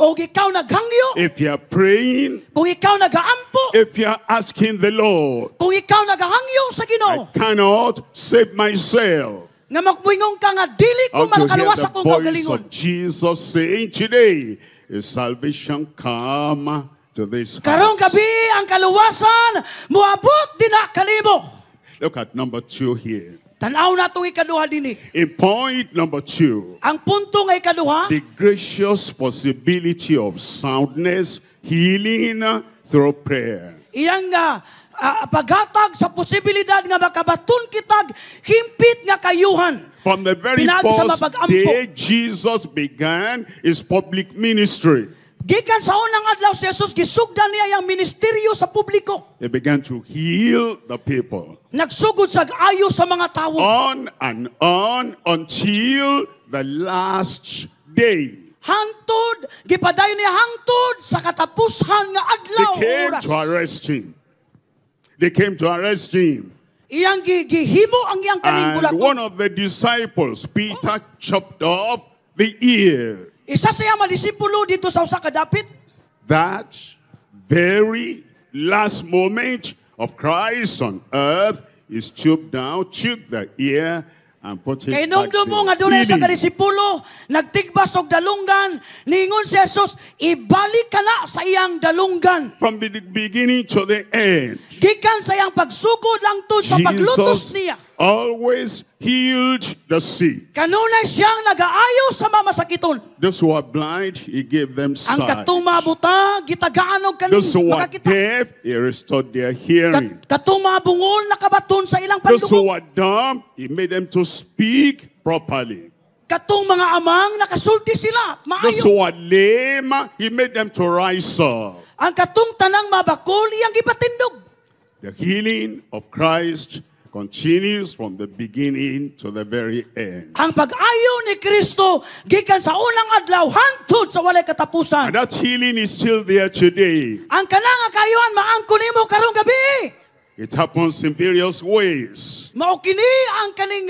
o ikaw naghangyo, if you are praying, kung ikaw nagaampo, if you are asking the Lord, kung ikaw nagahangyo sa I Ginoo, cannot save myself. nga magbuingong ka nga dili ko How to hear malakaluwas the akong voice kaugalingon. of Jesus saying today, is salvation come to this Karong house. gabi ang kaluwasan moabot din na kanimo. Look at number 2 here. Tanaw na itong ikaduha din In point number 2, Ang punto nga ikaduha, the gracious possibility of soundness, healing through prayer. iyang paghatag sa posibilidad nga makabaton kitag himpit nga kayuhan. From the very Pinag sa first mapag-ampo. day Jesus began his public ministry, Gikan sa unang adlaw si Jesus gisugdan niya ang ministeryo sa publiko. he began to heal the people. Nagsugod sa ayo sa mga tawo. On and on until the last day. Hangtod, gipadayon niya hangtod sa katapusan nga adlaw They came oras. to arrest him. They came to arrest him. Iyang gihimo ang iyang kaning And bulaton. one of the disciples, Peter, chopped off the ear. Isa sa iyang mga disipulo dito sa usa ka dapit. That very last moment of Christ on earth, he stooped down, took the ear, and put it Kay back nung mo nga there. dunay sa Healing. kadisipulo, nagtigbas og dalunggan, ningon si Jesus, ibalik ka na sa iyang dalunggan. From the beginning to the end, Gikan sa iyang pagsugod lang to sa paglutos Jesus niya. always healed the sick. Kanunay siyang nagaayo sa mamasakiton. Those who are blind, he gave them Ang sight. katumabuta, gitagaan og kaning Those who are makakita. deaf, he restored their hearing. Katumabungol nakabaton sa ilang Those who pandungog. are dumb, he made them to speak properly. Katong mga amang nakasulti sila, Those maayo. who are lame, he made them to rise up. Ang katong tanang mabakol, iyang gipatindog. The healing of Christ continues from the beginning to the very end. Ang pag-ayo ni Kristo gikan sa unang adlaw hangtod sa walay And katapusan. that healing is still there today. Ang kanang kayuhan maangko nimo karong gabi. It happens in various ways. Mao kini ang kaning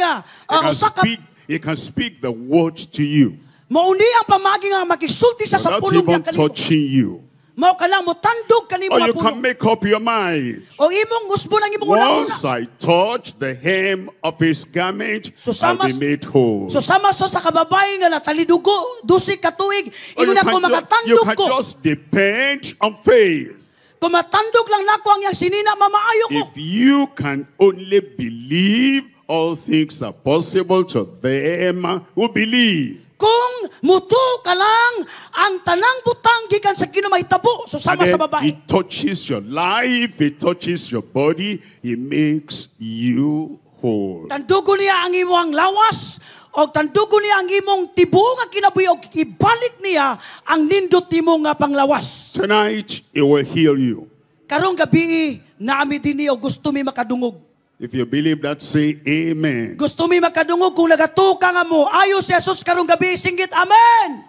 He can speak the word to you mauni ang pamagi nga makisulti sa without pulong even niya kanimo. touching you. Mao kanang mo tandog kanimo Or nga you can pulong. make up your mind. O imong usbo nang imong una-una. Once I touch the hem of his garment, So I'll be made whole. So sama so sa kababay nga natalidugo dusi ka tuig Or ingon ako you makatandog can ko. just depend on faith. Kung matandog lang nako ang yang sinina mamaayo ko. If you can only believe, all things are possible to them who believe. Kung muto ka lang ang tanang butang gikan sa kinamahitabo so And sama sa then babae. it touches your life, it touches your body, it makes you whole. Tandugo niya ang imong lawas o tandugo niya ang imong tibo nga kinabuhi o ibalik niya ang nindot nimo nga panglawas. Tonight, it will heal you. Karong gabi naami dinhi o gusto mi makadungog. If you believe that, say amen. Gusto mi makadungog kung nagatuka nga mo. Ayo si Jesus karong gabi singgit amen.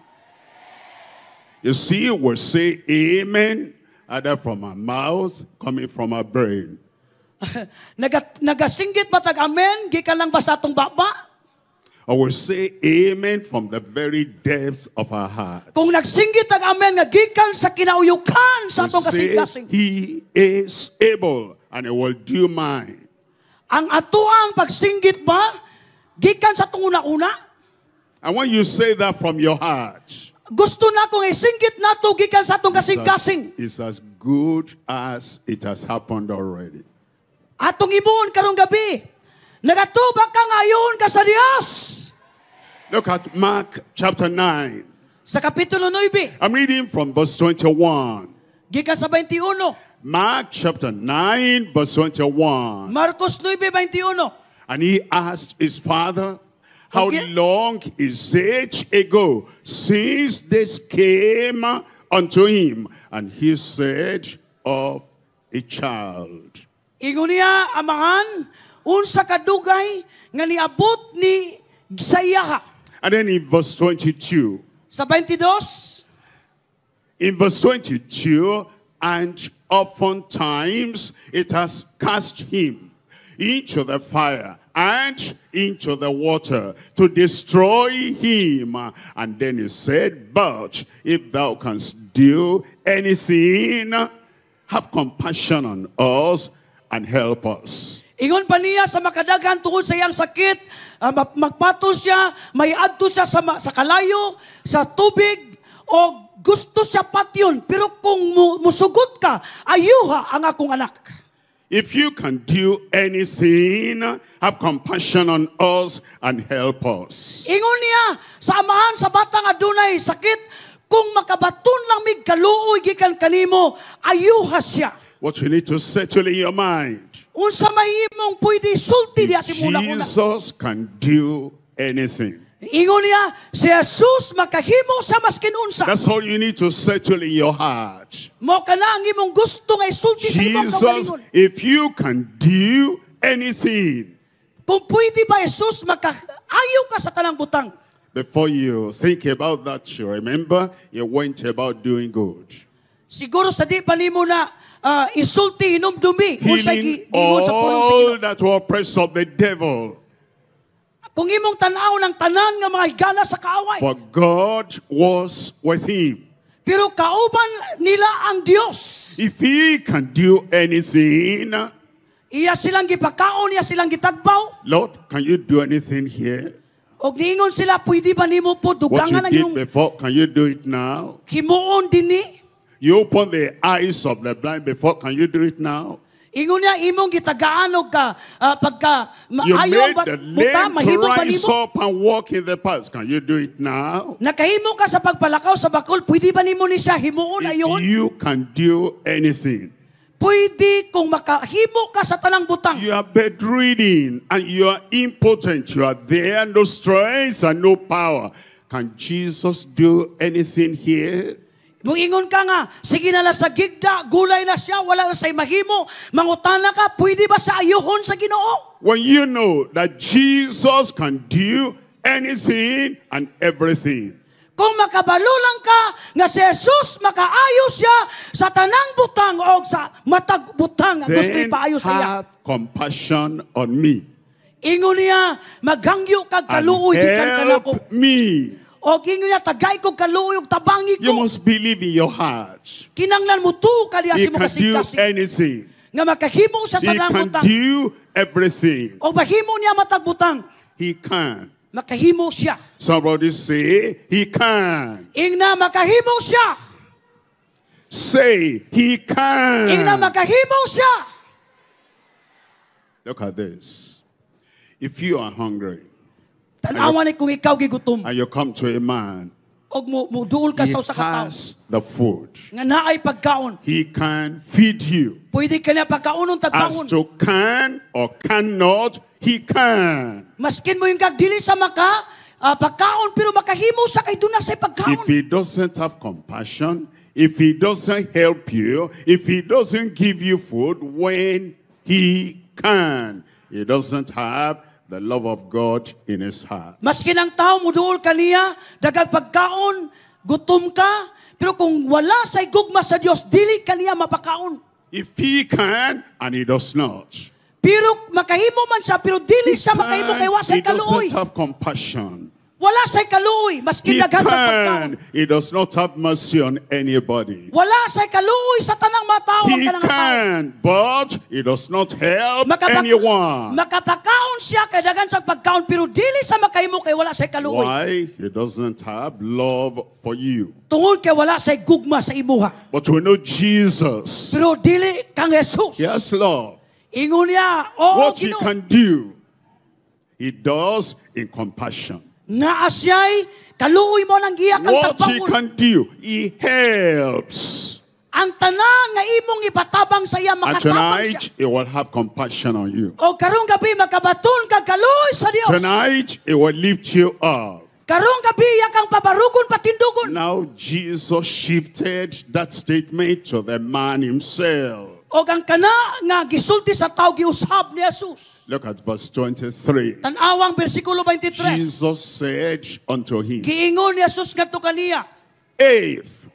You see, we'll say amen, either from our mouth, coming from our brain. Nagasinggit matag amen gikan lang ba sa atong baba? Or we'll say amen from the very depths of our heart. Kung nagsinggit ang amen nga gikan sa kinauyukan sa atong We'll say, kasing-kasing. he is able, and he will do mine. Ang atuang pagsinggit ba gikan sa atong una-una? And when you say that from your heart, Gusto na kong isinggit nato gikan sa atong kasing-kasing. it's as good as it has happened already. Atong imuon karong gabi. Nagatubak ka ngayon ka sa Dios. Look at Mark chapter 9. Sa kapitulo 9, I'm reading from verse 21. gikan sa 21. Mark chapter 9, verse 21. Marcos 9:21. And he asked his father, how Okay. long is it ago since this came unto him? And he said, of a child. Ingon niya, amahan, unsa kadugay nga niabot ni Isayaha. And then in verse 22, Sa 22, in verse 22, and oftentimes it has cast him into the fire and into the water to destroy him. And then he said, but if thou canst do anything, have compassion on us and help us. ingon pa niya sa makadagan tungod sa iyang sakit, magpatol siya, may adto siya sa kalayo, sa tubig, o gusto siya patyon. Pero kung musugot ka, ayuha ang akong anak. If you can do anything, have compassion on us and help us. Ingon niya sa amahan sa bata nga dunay sakit, kung makabaton lang mig kaluoy gikan kanimo, ayuha siya. What you need to settle in your mind. Unsa may imong pwede sulti diya si mula-una. Jesus can do anything. Ingon niya, si Jesus makahimo sa maskin unsa. That's all you need to settle in your heart. Mo ka na ang imong gusto nga isulti sa imong Jesus, kaugalingon. if you can do anything, Kung pwede ba Jesus makaayaw ka sa tanang butang. before you think about that, you remember you went about doing good. Siguro sa di pa nimo na isulti hinumdumi unsa Healing giingon sa pulong sa all Ginoo. that were oppressed of the devil. Kung imong tan-aw ng tanan nga mga higala sa kaaway. For God was with him. Pero kauban nila ang Dios. If he can do anything, Iya silang gipakaon, iya silang gitagbaw. Lord, can you do anything here? Og niingon sila, pwede ba nimo po What dugangan ang you iyong did before, can you do it now? himuon dinhi? You open the eyes of the blind before, can you do it now? Ingon niya, imong gitagaan og ka, pagka You maayo made ba the buta, lame to mahimo ba rise nimo? up and walk in the path. Can you do it now? Nakahimo ka sa pagpalakaw sa bakol, pwede ba nimo ni siya himuon ayon? If you can do anything, Pwede kung makahimo ka sa tanang butang. you are bedridden and you are impotent, you are there, no strength and no power. Can Jesus do anything here? Muingon ka nga, sige na lang sa gigda, gulay na siya, wala na sa'y mahimo, mangutana ka, pwede ba sa ayuhon sa Ginoo? When you know that Jesus can do anything and everything, Kung makabalo lang ka nga si Jesus makaayo siya sa tanang butang o sa matag butang nga gusto then ipaayo sa iya. have compassion on me Ingon niya, maghangyo kag and kaluoy gikan kanako. help me. O ingon niya, tagay kog kaluoy ug tabangi You ko. must believe in your heart. Kinanglan mo tu ka diha He si mo can do kasing-kasing. anything. Nga makahimo siya He sa tanang can butang. do everything. O mahimo niya matag butang. He can. Makahimo siya. Somebody say, he can. Ingna makahimo siya. Say, he Ingna can. makahimo siya. Look at this. If you are hungry Tanawa ni kung ikaw gigutom and you come to a man, og mo duol ka he sa usa ka tawo has the food. nga naay pagkaon. He can feed you. Pwede ka niya pagkaunon As tagbangon. to can or cannot, he can. Maskin mo yung kagdili sa maka, pagkaon, pero makahimo sa kay doon na sa If pagkaon. he doesn't have compassion, if he doesn't help you, if he doesn't give you food when he can, he doesn't have the love of God in his heart. Maskin ang tao mo duol ka niya, dagag pagkaon, gutom ka, pero kung wala sa gugma sa Dios, dili ka niya mapakaon. If he can and he does not, Pero makahimo man siya, pero dili siya makahimo kay wa he sa kaluoy. doesn't have compassion. Wala sa kaluoy, maskin He daghan sa pagkaon. can, he does not have mercy on anybody. Wala sa kaluoy sa tanang matao ang He kanang tao. can, but he does not help anyone. Makapakaon siya kay daghan sa pagkaon, pero dili sa makahimo kay wala sa kaluoy. Why? He doesn't have love for you. Tungod kay wala sa gugma sa imuha. But we know Jesus. Pero dili kang Jesus. He has love. Ingon niya, oo, What he Ginoo. can do, he does in compassion. Naa siya'y kaluoy mo ng giyak ang What he tagbangon. can do, he helps. Ang tanan nga imong ipatabang sa iya, And makatabang tonight, siya. he will have compassion on you. O karong gabi, makabaton ka kaluoy sa Dios. Tonight, he will lift you up. Karong gabi, yakang pabarugon, patindugon. Now, Jesus shifted that statement to the man himself. O ang kana nga gisulti sa tao, giusab ni Jesus. Look at verse 23. Tanawang versikulo 23. Jesus said unto him, Giingon ni Jesus nga to kaniya. if.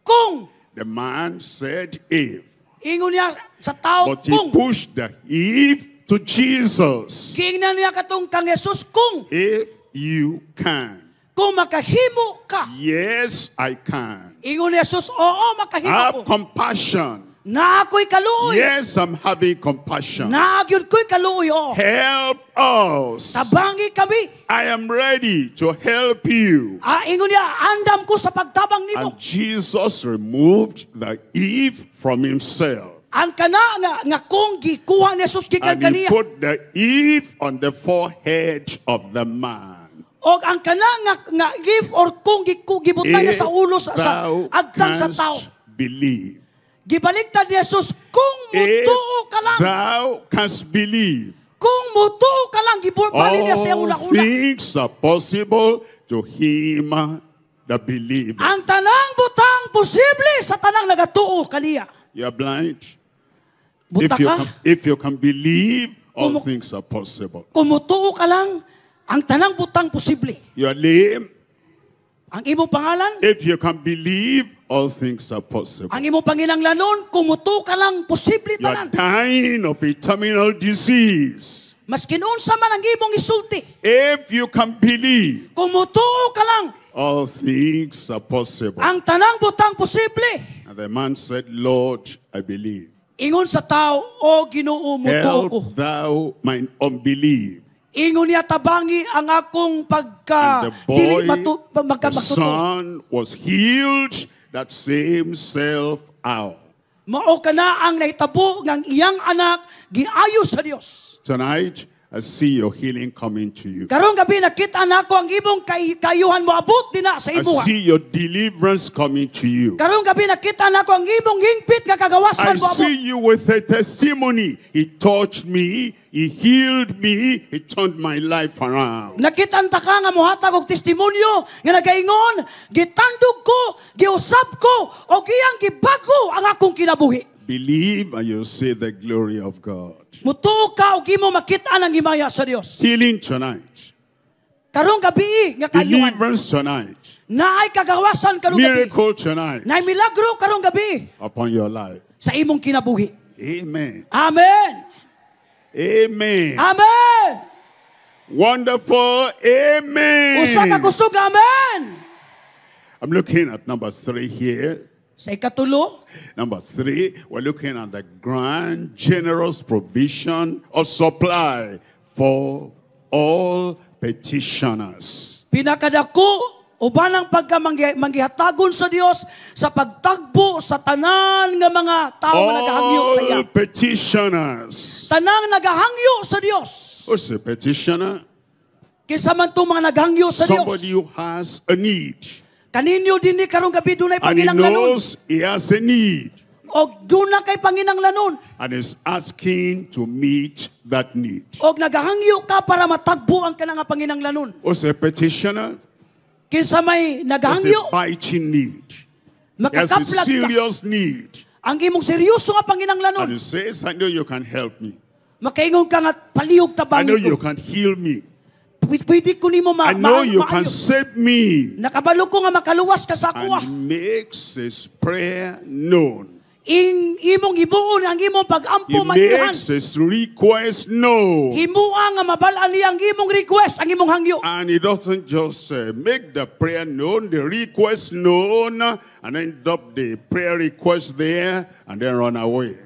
Kung, The man said if. ingon niya sa tao, But he kung. pushed the if to Jesus. Giingnan niya katong kang Jesus, kung. If you can. Kung makahimo ka. Yes, I can. Ingon ni Jesus, oo, makahimo ko. Have compassion. Na ako'y kaluoy. Yes, I'm having compassion. Na agyod ko'y kaluoy, oo. Help us. Tabangi kami. I am ready to help you. Ingon niya, andam ko sa pagtabang nimo. And Jesus removed the if from himself. Ang kana nga kung gikuha ni Jesus gikan And he kaniya. put the if on the forehead of the man. O ang kana nga if or kung gibutang niya If sa ulo sa thou agtang sa tao. canst believe. Gibaliktad ni Jesus, kung mutuo ka lang. Thou canst believe. Kung mutuo ka lang, giburbali niya sa All una-una. things are possible to him that believes. Ang tanang butang posible sa tanang nagatuo kaniya. You are blind. Buta ka, If you can believe, all Kumu- things are possible. kung mutuo ka lang, ang tanang butang posible. You are lame. Ang imong pangalan, If you can believe, all things are possible. ang imong panginanglanon, kung mutuo ka lang, posible You are tanan. dying of a terminal disease. Maskin unsa man ang imong isulti, If you can believe, kung mutuo ka lang, all things are possible. Ang tanang butang posible. And the man said, Lord, I believe. Ingon sa tao, o Ginoo, mutuo ko. Help thou my unbelief. Ingon niya tabangi ang akong And the boy, the magtuto. son, was healed that same self hour. Mao kana ang naitabo ng iyang anak giayo sa Dios. Tonight, I see your healing coming to you. Karong gabi nakita nako ang imong kayuhan mo abot dina sa I imuha. see your deliverance coming to you. Karong gabi nakita nako ang imong hingpit nga I kagawasan mo abot. see you with a testimony. He touched me, He healed me, He turned my life around. Nakitanta ka nga mohatag og testimonyo nga nagaingon, gitandog ko, giusab ko, o giyang gibago ang akong kinabuhi. Believe and you'll see the glory of God. Mutuo ka og imo makita ang himaya sa Dios. Healing tonight. Karong gabi nga kayuhan. Deliverance tonight. Naay kagawasan karong gabi. Miracle tonight Naay milagro karong gabi upon your life. sa imong kinabuhi. Amen. Amen. Amen. Amen. Wonderful. Amen. Usa ka kusog amen. I'm looking at number 3 here. Sa ikatulo, Number 3, we're looking at the grand, generous provision of supply for all petitioners. pinakadako uban ang pagkamanggihatagon sa Dios sa pagtagbo sa tanan nga mga tao nga nagahangyo sa iya. All petitioners. Tanang nagahangyo sa Dios. Who's a petitioner? Kinsa man to mga naghangyo sa Somebody Dios. who has a need. Kaninyo dinhi karong gabi dunay And he panginanglanon. knows he has a need. Og duna kay panginanglanon. And is asking to meet that need. Og nagahangyo ka para matagbo ang kanang panginanglanon. Who's a petitioner? Kinsa may Has nagahangyo, a biting need. He has a makakaplag ka. serious need. Ang imong seryoso nga And panginanglanon. he says, I know you can help me. Makaingon ka nga palihog I tabangi know you ko. can heal me. Pwede ko nimo I know you can save me. Nakabalo ko nga makaluwas ka sa And ako. he makes his prayer known. Imong ibuon ang imong He pag-ampo maihan. makes his request known. Himuang nga mabalaan niya ang imong request, ang imong hangyo. And he doesn't just make the prayer known, the request known, and then drop the prayer request there and then run away.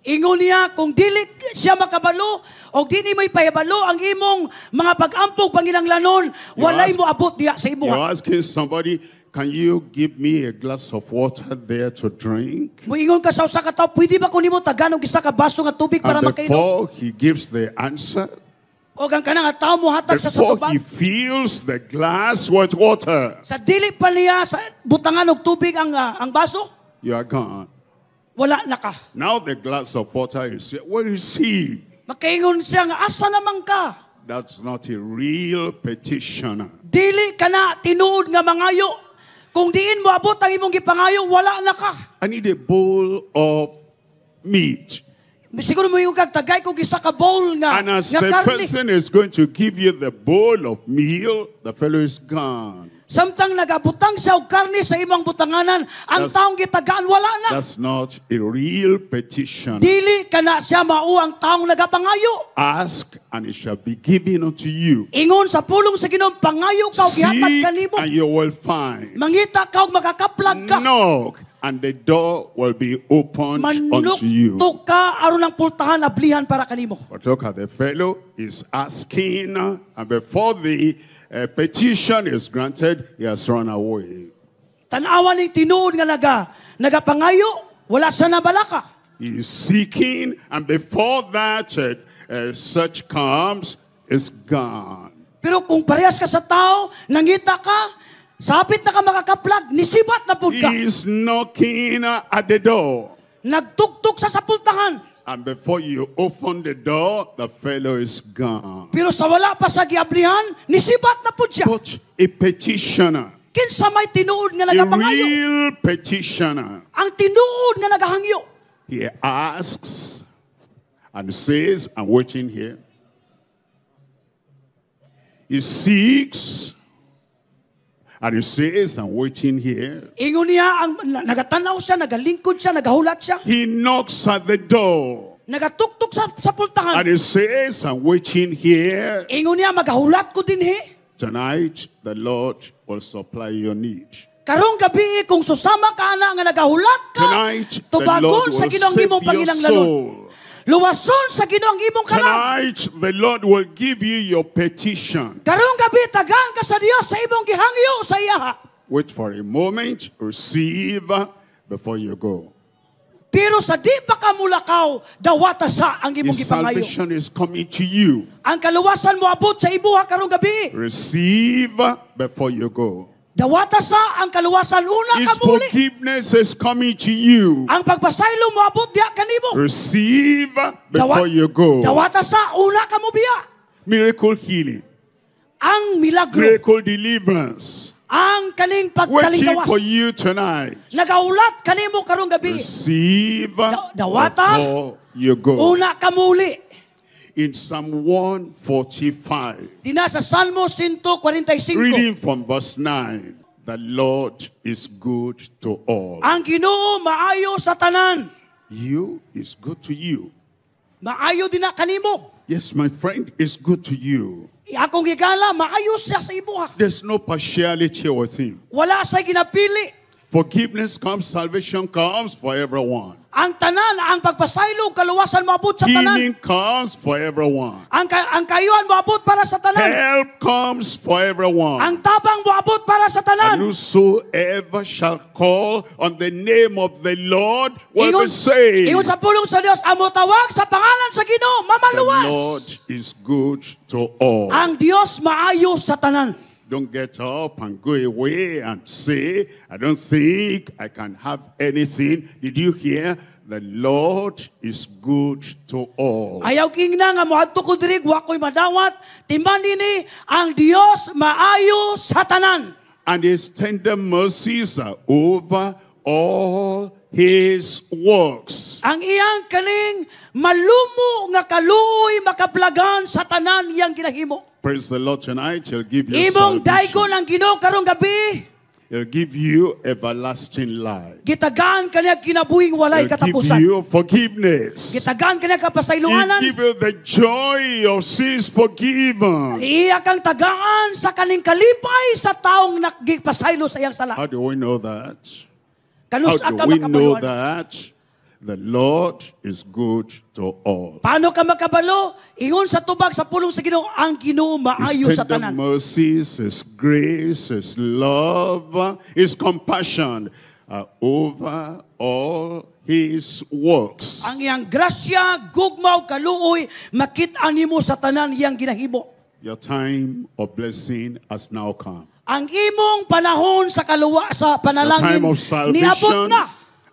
Ingon niya, kung dili siya makabalo, o dili may payabalo ang imong mga pag-ampog panginanglanon, walay ask- mo abot diya sa You're imuha. asking somebody, can you give me a glass of water there to drink? Muingon ka sa usa ka tawo, pwede ba ko nimo taganog isa ka baso nga tubig para And makainom? before he gives the answer, O ang kanang nga tawo mo hatag sa before tubig. he fills the glass with water, Sa dili pa niya sa butangan og tubig ang baso, you are gone. wala na ka. Now the glass of water is here. Where is he? Makaingon siya nga asa naman ka? That's not a real petitioner. Dili ka na tinuod nga mangayo. Kung diin mo abot ang imong gipangayo, wala na ka. I need a bowl of meat. Siguro mo yung kagtagay kung isa ka bowl nga, And as nga the karne. person is going to give you the bowl of meal, the fellow is gone. Samtang nagabutang siya og karne sa imong butanganan, ang That's- taong gitagaan wala na. That's not a real petition. Dili ka na siya mao ang taong nagapangayo. Ask and it shall be given unto you. Ingon sa pulong sa Ginoo, pangayo ka og gihatag Seek kanimo. and you will find. Mangita ka og makakaplag ka. Knock and the door will be opened unto you. Manukto ka aron ang pultahan ablihan para kanimo. But look at the fellow is asking, and before the petition is granted, he has run away. Tanawan ning tinuod nga nagapangayo, wala sa nabalaka. He is seeking, and before that such comes, is gone. Pero kung parehas ka sa tao, nangita ka, sapit na ka makakaplag, nisibat na pud ka. He is knocking at the door. Nagtuktok sa sapultahan. And before you open the door, the fellow is gone. Pero sa wala pa sa giablihan, nisibat na pud siya. But a petitioner, Kinsa may tinuod nga a nagapangayo. real petitioner, Ang tinuod nga nagahangyo. he asks and says, I'm waiting here. He seeks and he says, I'm waiting here. Ingon niya, nagatanaw siya, nagalingkod siya, nagahulat siya. He knocks at the door Nagatuktok sa pultahan. and he says, I'm waiting here. Ingon niya, magahulat ko din he. Tonight, the Lord will supply your need. Karong gabi kung susama ka na nga nagahulat ka, Tonight, the Lord tubagon will sa Ginoong save imong your Panginang lalon. soul. Luwason sa Ginoong imong kalam. Tonight, the Lord will give you your petition. Karong gabi tagaan ka sa Dios sa imong gihangyo sa iya. Wait for a moment, receive before you go. Pero sa di pa ka mulakaw, dawata sa ang imong His gipangayo. salvation is coming to you. Ang kaluwasan mo abot sa ibuha karong gabi. Receive before you go. Dawata sa ang kaluwasan una His ka muli. forgiveness is coming to you. Ang pagpasaylo mo abot diya kanimo. Receive before you go. Dawata sa una ka mo biya. Miracle healing, Ang milagro, miracle deliverance, ang kaning waiting for pagkalingawas. you tonight. Nagaulat kanimo karong gabi. Receive dawata, before you go. Una ka muli. In Psalm 145, Dina sa Salmo 145. reading from verse 9, the Lord is good to all. Ang Ginoo maayo sa tanan. You is good to you. Maayo din na kanimo. Yes, my friend, is good to you. Akong gigala, maayo siya sa ibuha. There's no partiality with him. Wala sa ginapili. Forgiveness comes, salvation comes for everyone. Ang tanan, ang pagpasaylo, kaluwasan mo abot sa tanan. Healing comes for everyone. Ang kayuan mo abot para sa tanan. Help comes for everyone. Ang tabang mo abot para sa And tanan. whosoever shall call on the name of the Lord will be saved. Ingon sa pulong sa Dios, amo tawag sa pangalan sa Ginoo, The mamaluwas. Lord is good to all. Ang Dios maayo sa tanan. Don't get up and go away and say, I don't think I can have anything. Did you hear? The Lord is good to all. Ayaw king na nga moadto ko diri wa ko'y madawat. Timban nini ang Dios maayo sa tanan. And his tender mercies are over all his works. Ang iyang kaning malumo nga kaluoy makaplagan sa tanan iyang ginahimo. Praise the Lord tonight. He'll give you Imong salvation. daygon ang Ginoo karong gabi. He'll give you everlasting life. Gitagaan kaniya kinabuhing walay He'll give katapusan. you forgiveness. Gitagaan kaniya He'll kapasayloanan. give you the joy of sins forgiven. Iya kang tagaan sa kaning kalipay sa taong nagpasaylo sa iyang sala. How do we know that? Kanus How ka do we know makabaluan. that? The Lord is good to all. Paano ka makabalo? Ingon sa tubag sa pulong sa Ginoo, ang Ginoo maayo His sa tender tanan. mercies, His grace, His love, His compassion are over all His works. Ang iyang grasya, gugmaw, kaluoy, makit-an nimo sa tanan iyang ginahimo. Your time of blessing has now come. Ang imong panahon sa sa Your panalangin time of niabot salvation na.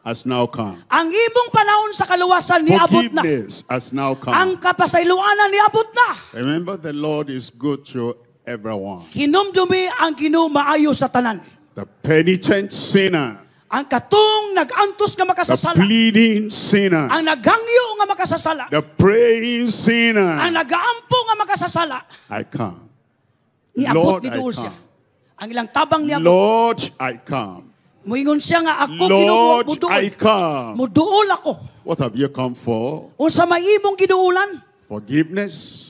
has now come. Ang imong panahon sa kaluwasan niabot na. Forgiveness has now Ang come. kapasayloanan niabot na. Remember, the Lord is good to everyone. Hinumdumi ang Ginoo maayo sa tanan. The penitent sinner, Ang katong nag-antos nga the makasasala. pleading sinner, Ang naghangyo nga makasasala. the praying Ang sinner. nagaampo nga makasasala. I come. Niabot Lord, ni I duol siya. come. Ang ilang tabang niabot. Lord, I come. Muingon siya nga ako Ginoo Lord, muduol. I come. Muduol ako. What have you come for? Unsa may imong giduulan? Forgiveness.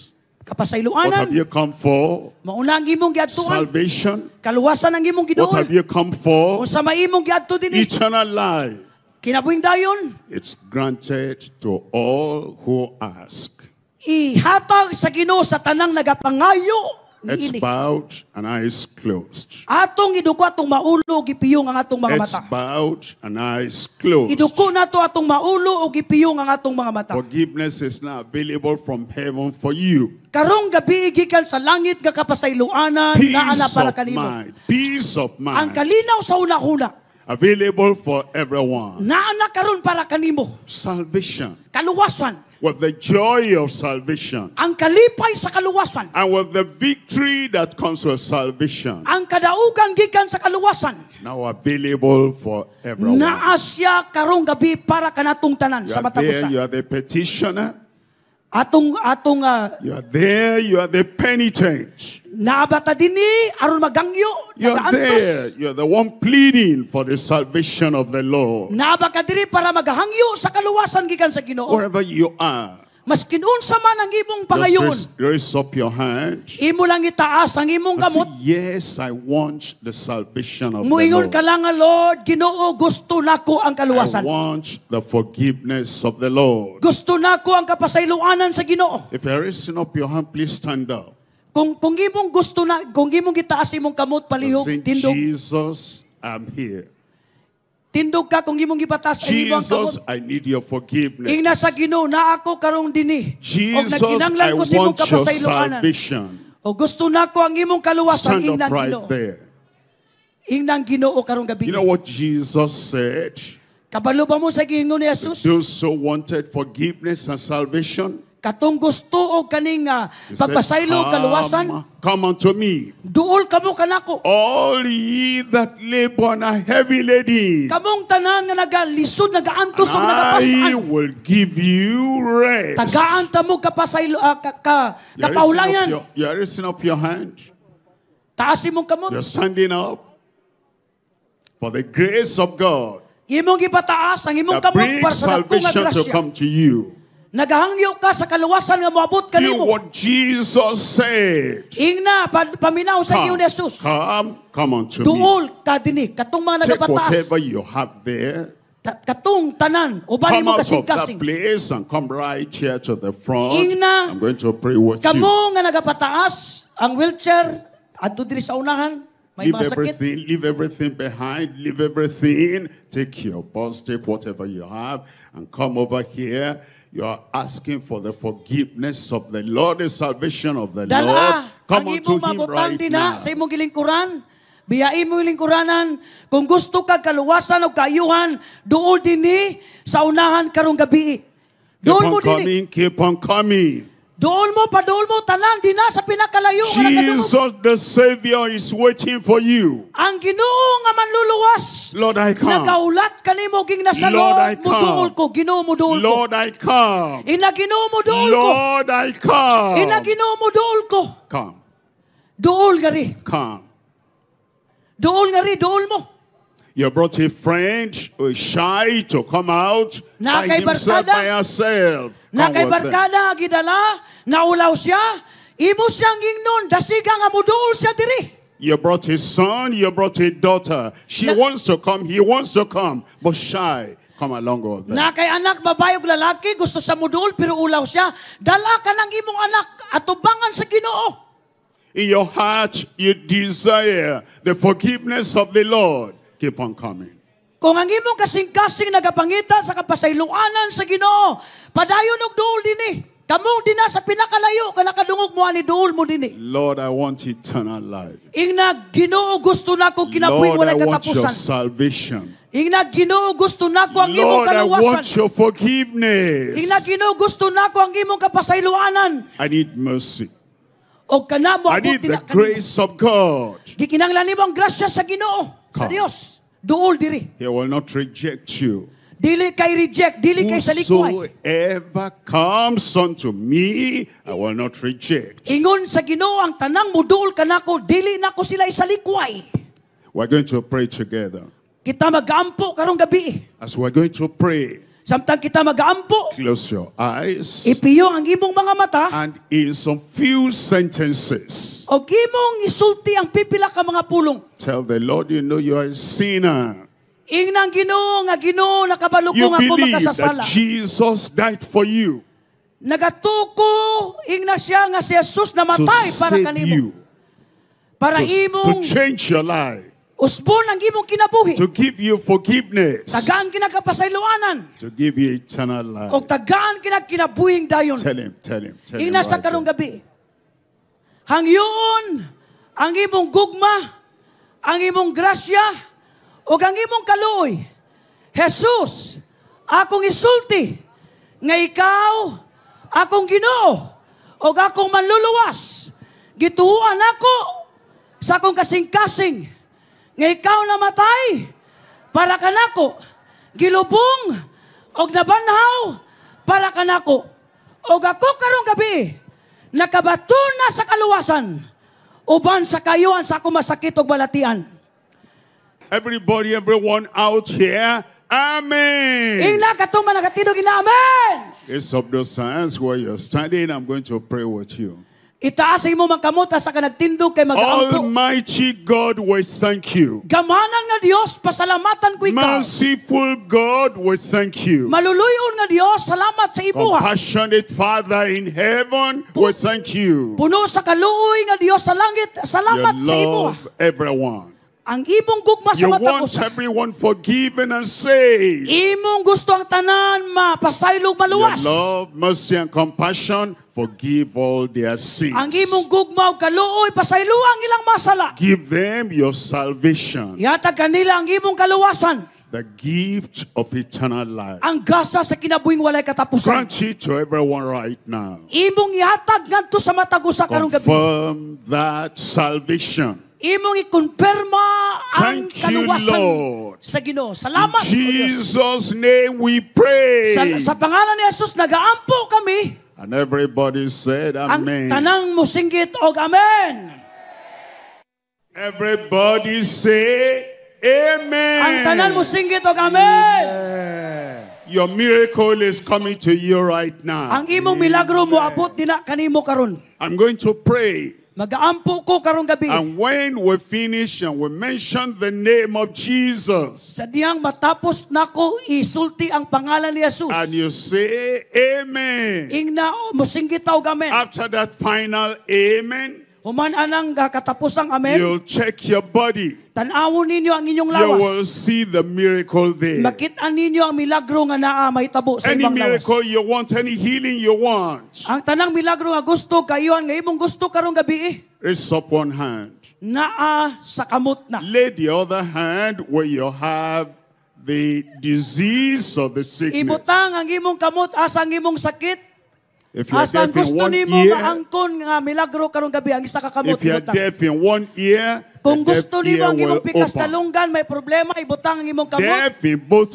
What have Kapasayloanan. you come for? Mauna ang imong giadtuan. Salvation. Kaluwasan ang imong What have giduol. you come for? Unsa may imong giadto dinhi? Eternal life. Kinabuhing dayon, It's granted to all who ask. ihatag sa Ginoo sa tanang nagapangayo Heads niini. bowed and eyes closed. Atong iduko atong maulo gipiyong ang atong mga Heads mata. bowed and eyes closed. Iduko nato atong maulo o gipiyong ang atong mga mata. Forgiveness is now available from heaven for you. Karong gabi gikan sa langit nga kapasayloanan naa na Peace para of kanimo. mind. Peace of Ang mind. kalinaw sa una-una Available for everyone. naa na karon para kanimo. Salvation. Kaluwasan, With the joy of salvation. ang kalipay sa kaluwasan, And with the victory that comes with salvation. ang kadaugan gikan sa kaluwasan. Now available for everyone. Naa siya karong gabi para kanatong tanan You sa are there, matapusan. you are the petitioner. Atong You are there, you are the penitent. naabata dinhi aron magangyo, You are nagaantos. there, you are the one pleading for the salvation of the Lord. Naaba ka diri para magahangyo sa kaluwasan gikan sa Ginoo. Wherever you are, mas kinunsa man ang imong pangayon, Just raise up your hand. imo lang itaas ang imong And say, kamot. yes, I want the salvation of the Muingon Lord. ka lang nga, Lord, Ginoo, gusto nako ang I kaluwasan. want the forgiveness of the Lord. Gusto nako ang kapasayloanan sa Ginoo. If you're raising up your hand, please stand up. Kung imong gusto na, kung imong itaas imong kamot palihog, Say, tindog. Jesus, I'm here. Tindog ka kung imong ipataas ang imong kamot. Jesus, I need your forgiveness. Ing nasa Ginoo na ako karong dinhi. O Jesus, nagkinanglan I ko sa imong want your kapasayloanan. salvation. O gusto nako ang imong kaluwasan Stand ing up nang right Ginoo. there. Ing nang Ginoo karong gabi. You know what Jesus said? Kabalo ba mo sa giingon ni Jesus? Those who wanted forgiveness and salvation, Katong gusto og kaning he said, pagpasaylo kaluwasan, come unto me. duol kamo kanako. All ye that labor and are heavy laden, Kamong tanan nga nagalisod, nagaantos ug and I nagapasan. will give you rest. Tagaan ta mo kapasaylo kapaulayan. You're raising up your hand. Taas imong kamot. You're standing up for the grace of God Imong ipataas ang imong that kamot brings para sa dako nga salvation to grasya. come to you. Nagahangyo ka sa kaluwasan nga moabot Do kanimo. what Jesus said. Ingna paminaw sa iyo ni Jesus. Come unto me. Duol ka dinhi katong mga Take nagapataas. whatever you have there. Katong tanan uban Come mo out of that kasing-kasing. place and come right here to the front. Ingna, I'm going to pray with you. Kamo nga nagapataas ang wheelchair adto diri sa unahan. May Leave masakit. everything behind, leave everything. Take your bus, take whatever you have, and come over here. You are asking for the forgiveness of the Lord, the salvation of the Lord. Dala, Come ang unto imong Him mabutan right din now. sa imong gilingkuran. Biyain mo yung lingkuranan. Kung gusto ka kaluwasan o kaayuhan, dool dinhi sa unahan karong gabi. Keep Dool mo on dinhi. coming, keep on coming. Dool mo, padool mo, tanan, di na sa pinakalayo. nga nagadungog. Jesus the Savior is waiting for you. Ang Ginoo nga manluluwas. Lord, I come. Nagaulat kanimo ging nasa Lord, I Lord, mo duol come. ko, Ginoo mo duol ko. Lord, I come. Ina Ginoo mo duol ko. Lord, I come. Ina Ginoo mo duol ko. Come, Duol gari. come. Duol gari, duol mo. You brought a friend who is shy to come out Na by kay himself, barkada. by herself. Na Come kay with them. barkada gidala, naulaw siya, imo siyang ingnon, dasiga nga muduol siya diri. You brought a son, you brought a daughter. She Na- wants to come, he wants to come, but shy. Come along with them. Na kay anak babae ug lalaki gusto sa muduol pero ulaw siya. Dala ka ng imong anak atubangan sa Ginoo. In your heart, you desire the forgiveness of the Lord. Keep on coming. Kung ang imong kasing-kasing nagapangita sa kapasayloanan sa Ginoo, padayon og duol dinhi. Kamong dina sa pinakalayo ka nakadungog mo ani duol mo dinhi. Lord, I want eternal life. Ingna Ginoo gusto nako kinabuhi Lord, I walay want your katapusan. salvation. Ingna Ginoo gusto nako ang imong Lord, I want kaluwasan. your forgiveness. Ingna Ginoo gusto nako ang imong kapasayloanan. I need mercy. O kanamo I need the kanimo. grace of God. Gikinanglan nimo ang grasya sa Ginoo, sa Come. Dios. Duol diri. He will not reject you. Dili kay reject, dili kay salikuay. Whosoever comes unto me, I will not reject. Ingon sa Ginoo ang tanang muduol kanako, dili nako sila isalikway. We're going to pray together. Kita mag-aampo karong gabi. As we're going to pray, Samtang kita mag-aampo, close your eyes. ipiyo ang imong mga mata, And in some few sentences, o imong isulti ang pipila ka mga pulong. tell the Lord, you know you are a sinner. Ingnang Ginoo nga Ginoo nakabalo You ko nga ako believe makasasala. that Jesus died for you Nagatuko ingna siya nga si Jesus to namatay para save kanimo. you, Para to imong change your life, usbon ang imong kinabuhi. to give you forgiveness, Tagaan kinagkapasayloanan. to give you eternal O life. tagaan kinabuhing dayon. Tell him. Ina sa right karong there. gabi. Hangyoon ang imong gugma, ang imong grasya, o ang imong kaluoy. Jesus, akong isulti, nga ikaw, akong Ginoo, o akong manluluwas. Gituuan ako sa akong kasing-kasing, nga ikaw namatay, para kanako, gilubong, o nabanhaw, para kanako. O ako karong gabi, nakabato na sa kaluwasan, uban sa kayuan sa akong masakit o balatian. Everybody, everyone out here, amen. Ina katong managatinog ina, amen! Raise up those hands where you're standing. I'm going to pray with you. Itaas sa imo magkamot asa ka nagtindog kay mag-aampo. Almighty God, we thank you. Gamanan nga Dios, pasalamatan ko ikaw. Merciful God, we thank you. Maluluyon nga Dios, salamat sa imuha. Compassionate Father in heaven, we thank you. Puno sa kaluoy nga Dios sa langit, You salamat sa imuha. love everyone. Ang imong gugma sa You mata ko want everyone forgiven and saved. imong gusto ang tanan mapasaylog Your maluwas. love, mercy, and compassion, forgive all their sins. Ang imong gugma ug kaluoy pasaylo ang ilang masala. Give them your salvation, Yatag kanila ang imong kaluwasan. the gift of eternal life. Ang gasa sa kinabuhing walay katapusan. Grant it to everyone right now. Imong ihatag ngadto sa matag usa karong gabi. Confirm that salvation. Imong ikonfirma ang Thank you, kaluwasan Lord. sa Ginoo. In Salamat. O Dios. Jesus' name we pray. Sa pangalan ni Jesus nagaampo kami. And everybody said, Ang Amen. tanang musinggit og amen. Everybody say, Amen. Ang tanan musinggit og amen. Your miracle is coming to you right now. Ang imong milagro moabot dina kanimo karon. I'm going to pray. Magaampo ko karong gabi. And when we finish and we mention the name of Jesus, Sa diyang matapos nako isulti ang pangalan ni Jesus. and you say, Amen. Ingna musinggit og amen. After that final Amen, Human anang katapusang amen. you'll check your body. Tan-awon ninyo ang inyong You will lawas. see the miracle there. Makit-an ninyo ang milagro nga naa mahitabo sa Any ibang lawas. miracle you want, any healing you want, Ang tanang milagro nga gusto kayuhan nga imong gusto karong gabi raise up one hand. naa sa kamot na. Lay the other hand where you have the disease or the sickness. Ibutang ang imong kamot asa ang imong sakit. If you're Asa ang deaf in gusto one nimo ear, nga angkon nga milagro karong gabi ang isa ka kamot if you're ibutang. deaf in one ear, Kung the deaf gusto nimo ear ang will imong pikas open. dalunggan may problema ibutang ang imong kamot. Deaf in both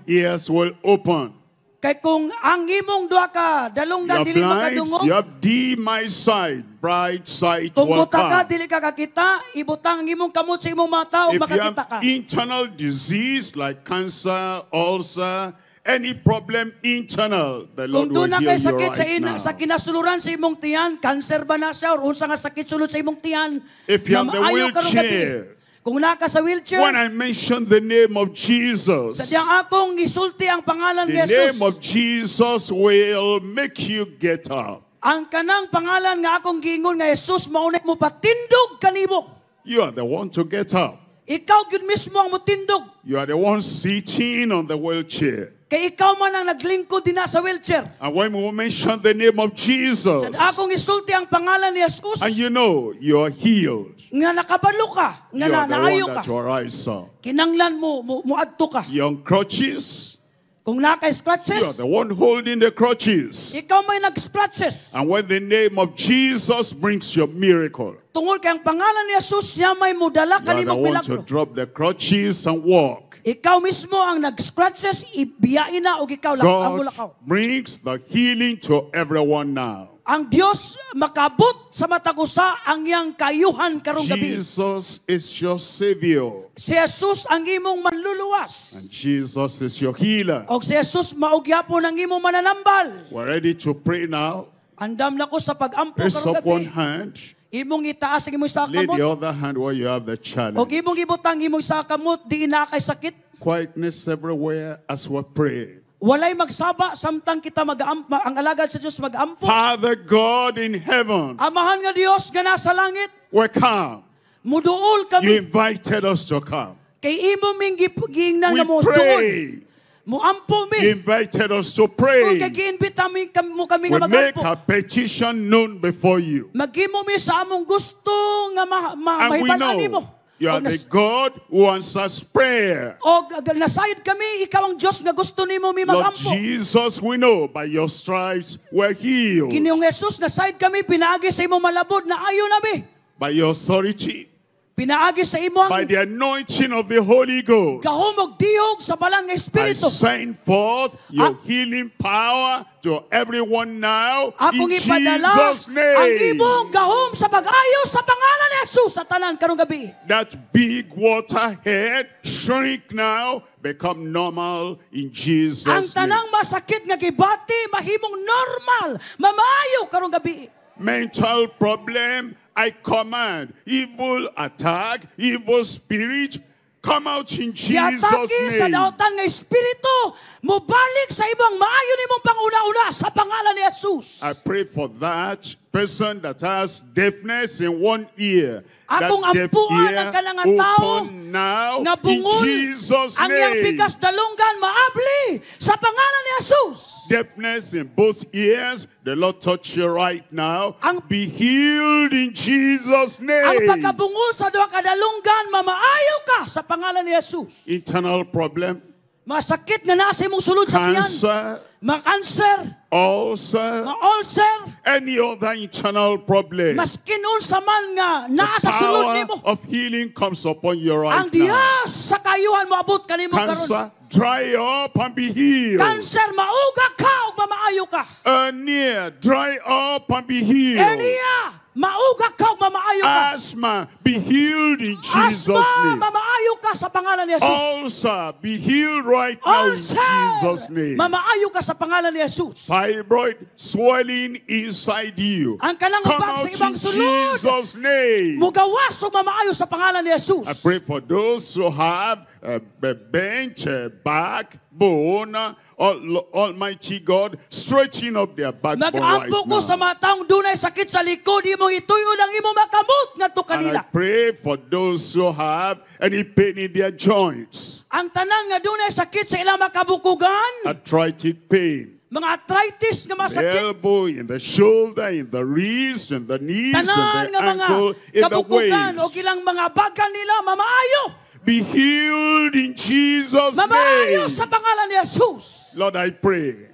ears will open. Kay kung ang imong duha ka dalunggan You're dili blind, makadungog. you have dim eyesight, bright sight Kung will buta ka come. dili ka kakita, ibutang ang imong kamot sa imong mata ug If you makakita ka. have internal disease like cancer, ulcer, any problem internal, the Lord Kung will doon na heal kay you sakit right sa now. kinasuluran sa imong tiyan, cancer ba na siya or unsa nga sakit sulod sa imong tiyan? If you na have the maayo karong gabi. wheelchair, Kung naka sa wheelchair, when I mention the name of sa Jesus, diyang akong isulti ang pangalan ni the Jesus. name of Jesus will make you get up. Ang kanang pangalan nga akong giingon nga Jesus maunay mo patindog kanimo. You are the one to get up. Ikaw gyud mismo ang motindog. You are the one sitting on the wheelchair. Kay ikaw man ang naglingkod dinha sa wheelchair. And when we mention the name of Jesus, Sa akong isulti ang pangalan ni Jesus, and you know you are healed, nga nakabalo ka, nga you are the naayo one ka, that your eyes saw. kinanglan mo muadto ka. Yung crutches, Kung naka you are scratches, the one holding the crutches. ikaw may nag-scratches. And when the name of Jesus brings your miracle, Tungod kay ang pangalan ni Jesus, siya may mudala you are the kanimong one to milagro. drop the crutches and walk. Ikaw mismo ang nag-scratches, ibiyain na o ikaw lang ang God mulakaw. brings the healing to everyone now. Ang Dios makabot sa matagusa ang iyang kayuhan karong gabi. Jesus is your Savior. Si Jesus ang imong manluluwas. And Jesus is your healer. O si Jesus maugyapon ang imong mananambal. We're ready to pray now. Andam na ko sa pag-ampo Raise karong up one gabi. hand. Imong itaas ang imong sa Lay the kamot. other hand where you have the O challenge. imong ibutang imong sa kamot, di na kay sakit. Quietness everywhere as we pray. Walay magsaba samtang kita ang alagad sa Dios mag-ampo. Father God in heaven, Amahan nga Dios nga nasa langit, we come. muduol You kami invited us to come. kay imo ming giingnan We nga mo duol. pray. Muampo You mi. invited us to Kung pray. kay giimbita mo kami We nga make magampo. our petition known before you. Maghimo mi sa among gusto nga And we mahibalaan nimo. know you are the God who answers prayer. O nasayod kami, ikaw ang Diyos nga gusto nimo mi Lord magampo. Jesus, we know by your stripes we're healed. Kiniong Jesus, nasayod kami, pinaagi sa imo malabod na ayo nami. By your authority, Pinaagi sa imo by ang the anointing of the Holy Ghost, kahumog dihog sa balang nga I Espiritu. send forth your healing power to everyone now Akong in ipadala Jesus' ang name. imong gahom sa pag-ayo sa pangalan ni Jesus sa tanan karong gabi. That big water head shrink now become normal in Jesus' Ang name. tanang masakit nga gibati mahimong normal, mamaayo karong gabi. Mental problem, I command evil attack, evil spirit, come out in Jesus' Giatake sa name. dautan nga espiritu, mubalik sa imong maayo nimong panguna-una sa pangalan ni Jesus. I pray for that person that has deafness in one ear. Akong That deaf ampuan ear ang kanang tao open now nga in bungol Jesus' ang iyang name. bigas dalunggan maabli sa pangalan ni Jesus. Deafness in both ears, the Lord touch you right now. Ang- Be healed in Jesus' Ang name. pagkabungol sa duha ka dalunggan mamaayo ka sa pangalan ni Jesus. Internal problem, Masakit nga nasa imong sulod sa tiyan. cancer, Mga-cancer, ulcer, ma-ulcer, any other internal problem. maskin unsa man nga naa The sa sulod power nimo. of healing comes upon you right Ang now. Diyos sa kayuhan moabot kanimo karon. Cancer, dry up and be healed. Cancer mauga ka ug mamaayo ka. Hernia, dry up and be healed. Hernia, mauga ka ug mamaayo ka. Asthma, be healed in Jesus' Asma, name. mamaayo ka sa pangalan ni Jesus. Ulcer, be healed right now in Jesus' Ulcer, name. mamaayo ka sa pangalan ni Jesus. Fibroid, swelling inside you. Ang kanang Come uban sa out ibang in sulod, Jesus' name. mugawas ug mamaayo sa pangalan ni Jesus. I pray for those who have a bent backbone. Almighty God, straighten up their backbone right Nag-ampo ko sa now. mga taong dunay sakit sa likod, imong ituyo ang imong makamot ngadto And I kanila. pray for those who have any pain in their joints, Ang tanan nga dunay sakit sa ilang makabukugan, arthritic pain, mga arthritis nga the masakit, elbow, in the shoulder, in the wrist, in the knees, in tanan the nga mga ankle, in the kabukugan o waist. ilang mga bagan nila mamaayo. Be healed in Jesus' Mamaayo name. sa pangalan ni Jesus. Lord, I pray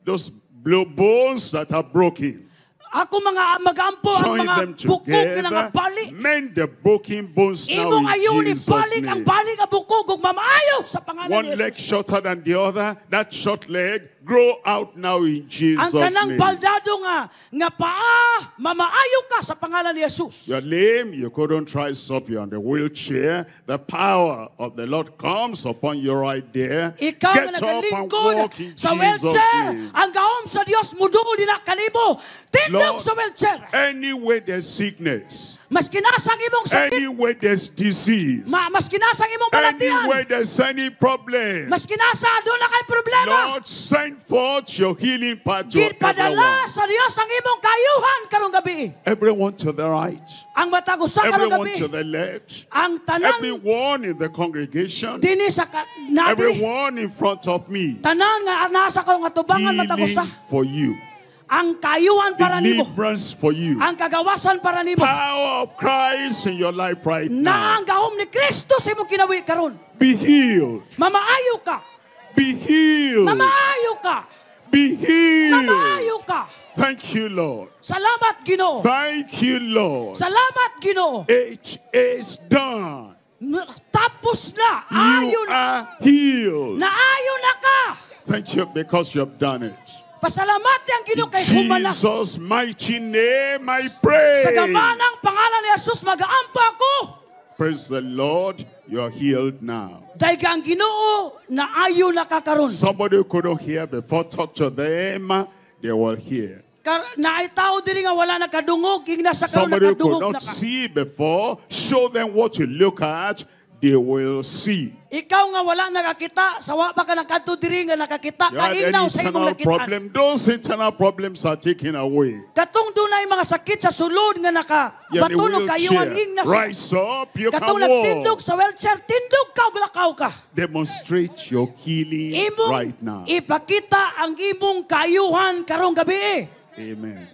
those blue bones that are broken, Ako mga magampo ang join mga them bukog nga together, bali. mend the broken bones now Imong in ayuni Jesus' balik ang name. balik ang bukog ug mamaayo sa pangalan One ni leg Jesus. shorter than the other, that short leg grow out now in Jesus' Ang kanang name. baldado nga paa, mamaayo ka sa pangalan ni Jesus. You're lame, you couldn't rise up, you're on the wheelchair. The power of the Lord comes upon you right there. Ikaw Get nga up and nagalingkod walk in sa Jesus' wheelchair, name. ang gaom sa Dios muduol din na kanimo. Tindog Lord, sa wheelchair. anywhere there's sickness, Mas kinasang imong sakit, anywhere there's disease, mas kinasang imong balatian. anywhere there's any problem, Mas kinasa doon na kay problema. Lord, send forth your healing power to Ginpadala everyone. sa Dios ang imong kayuhan karong gabi. Everyone to the right, Ang matag usa karong everyone gabi. to the left, Ang tanang everyone in the congregation, dinhi sa nadiri. everyone in front of me. Tanan nga nasa ko nga tubangan matag Healing usa. for you, Ang kayuhan para nimo. deliverance for you, Ang kagawasan para nimo. power of Christ in your life right Na now. ang gahom ni Kristo sa imong kinawi karon. Be healed, Mamaayo ka. be healed, Mamaayo ka. be healed. Mamaayo ka. Thank you, Lord. Salamat Ginoo. Thank you, Lord. Salamat Ginoo. It is done. Tapos na. You Ayo na. are healed. Naayo na ka. Thank you because you have done it. Pasalamat ang Ginoo kay In humana. Jesus' mighty name I Sa pray. gamanang pangalan ni Jesus magaampo ako. Praise the Lord. You are healed now. Dahil ang Ginoo naayo na ka karon. Somebody who couldn't hear before, talk to them. They will hear. Naay tao diri nga wala nakadungog, ing nasa karon Somebody who could nakadungog na not ka. see before, show them what you look at. They will see. Ikaw nga wala nakakita, sawa pa ka nakadto diri nga nakakita, You had any kainaw sa imong internal nakitaan. problem, those internal problems are taken away. Katong dunay mga sakit sa sulod nga You're in a nakabatunog kayuhan wheelchair. ing nasa. Rise up, you can Katong nagtindog walk. sa wheelchair, tindog ka ug lakaw ka. Demonstrate your healing Imong right now. ipakita ang imong kayuhan karong gabi. Amen.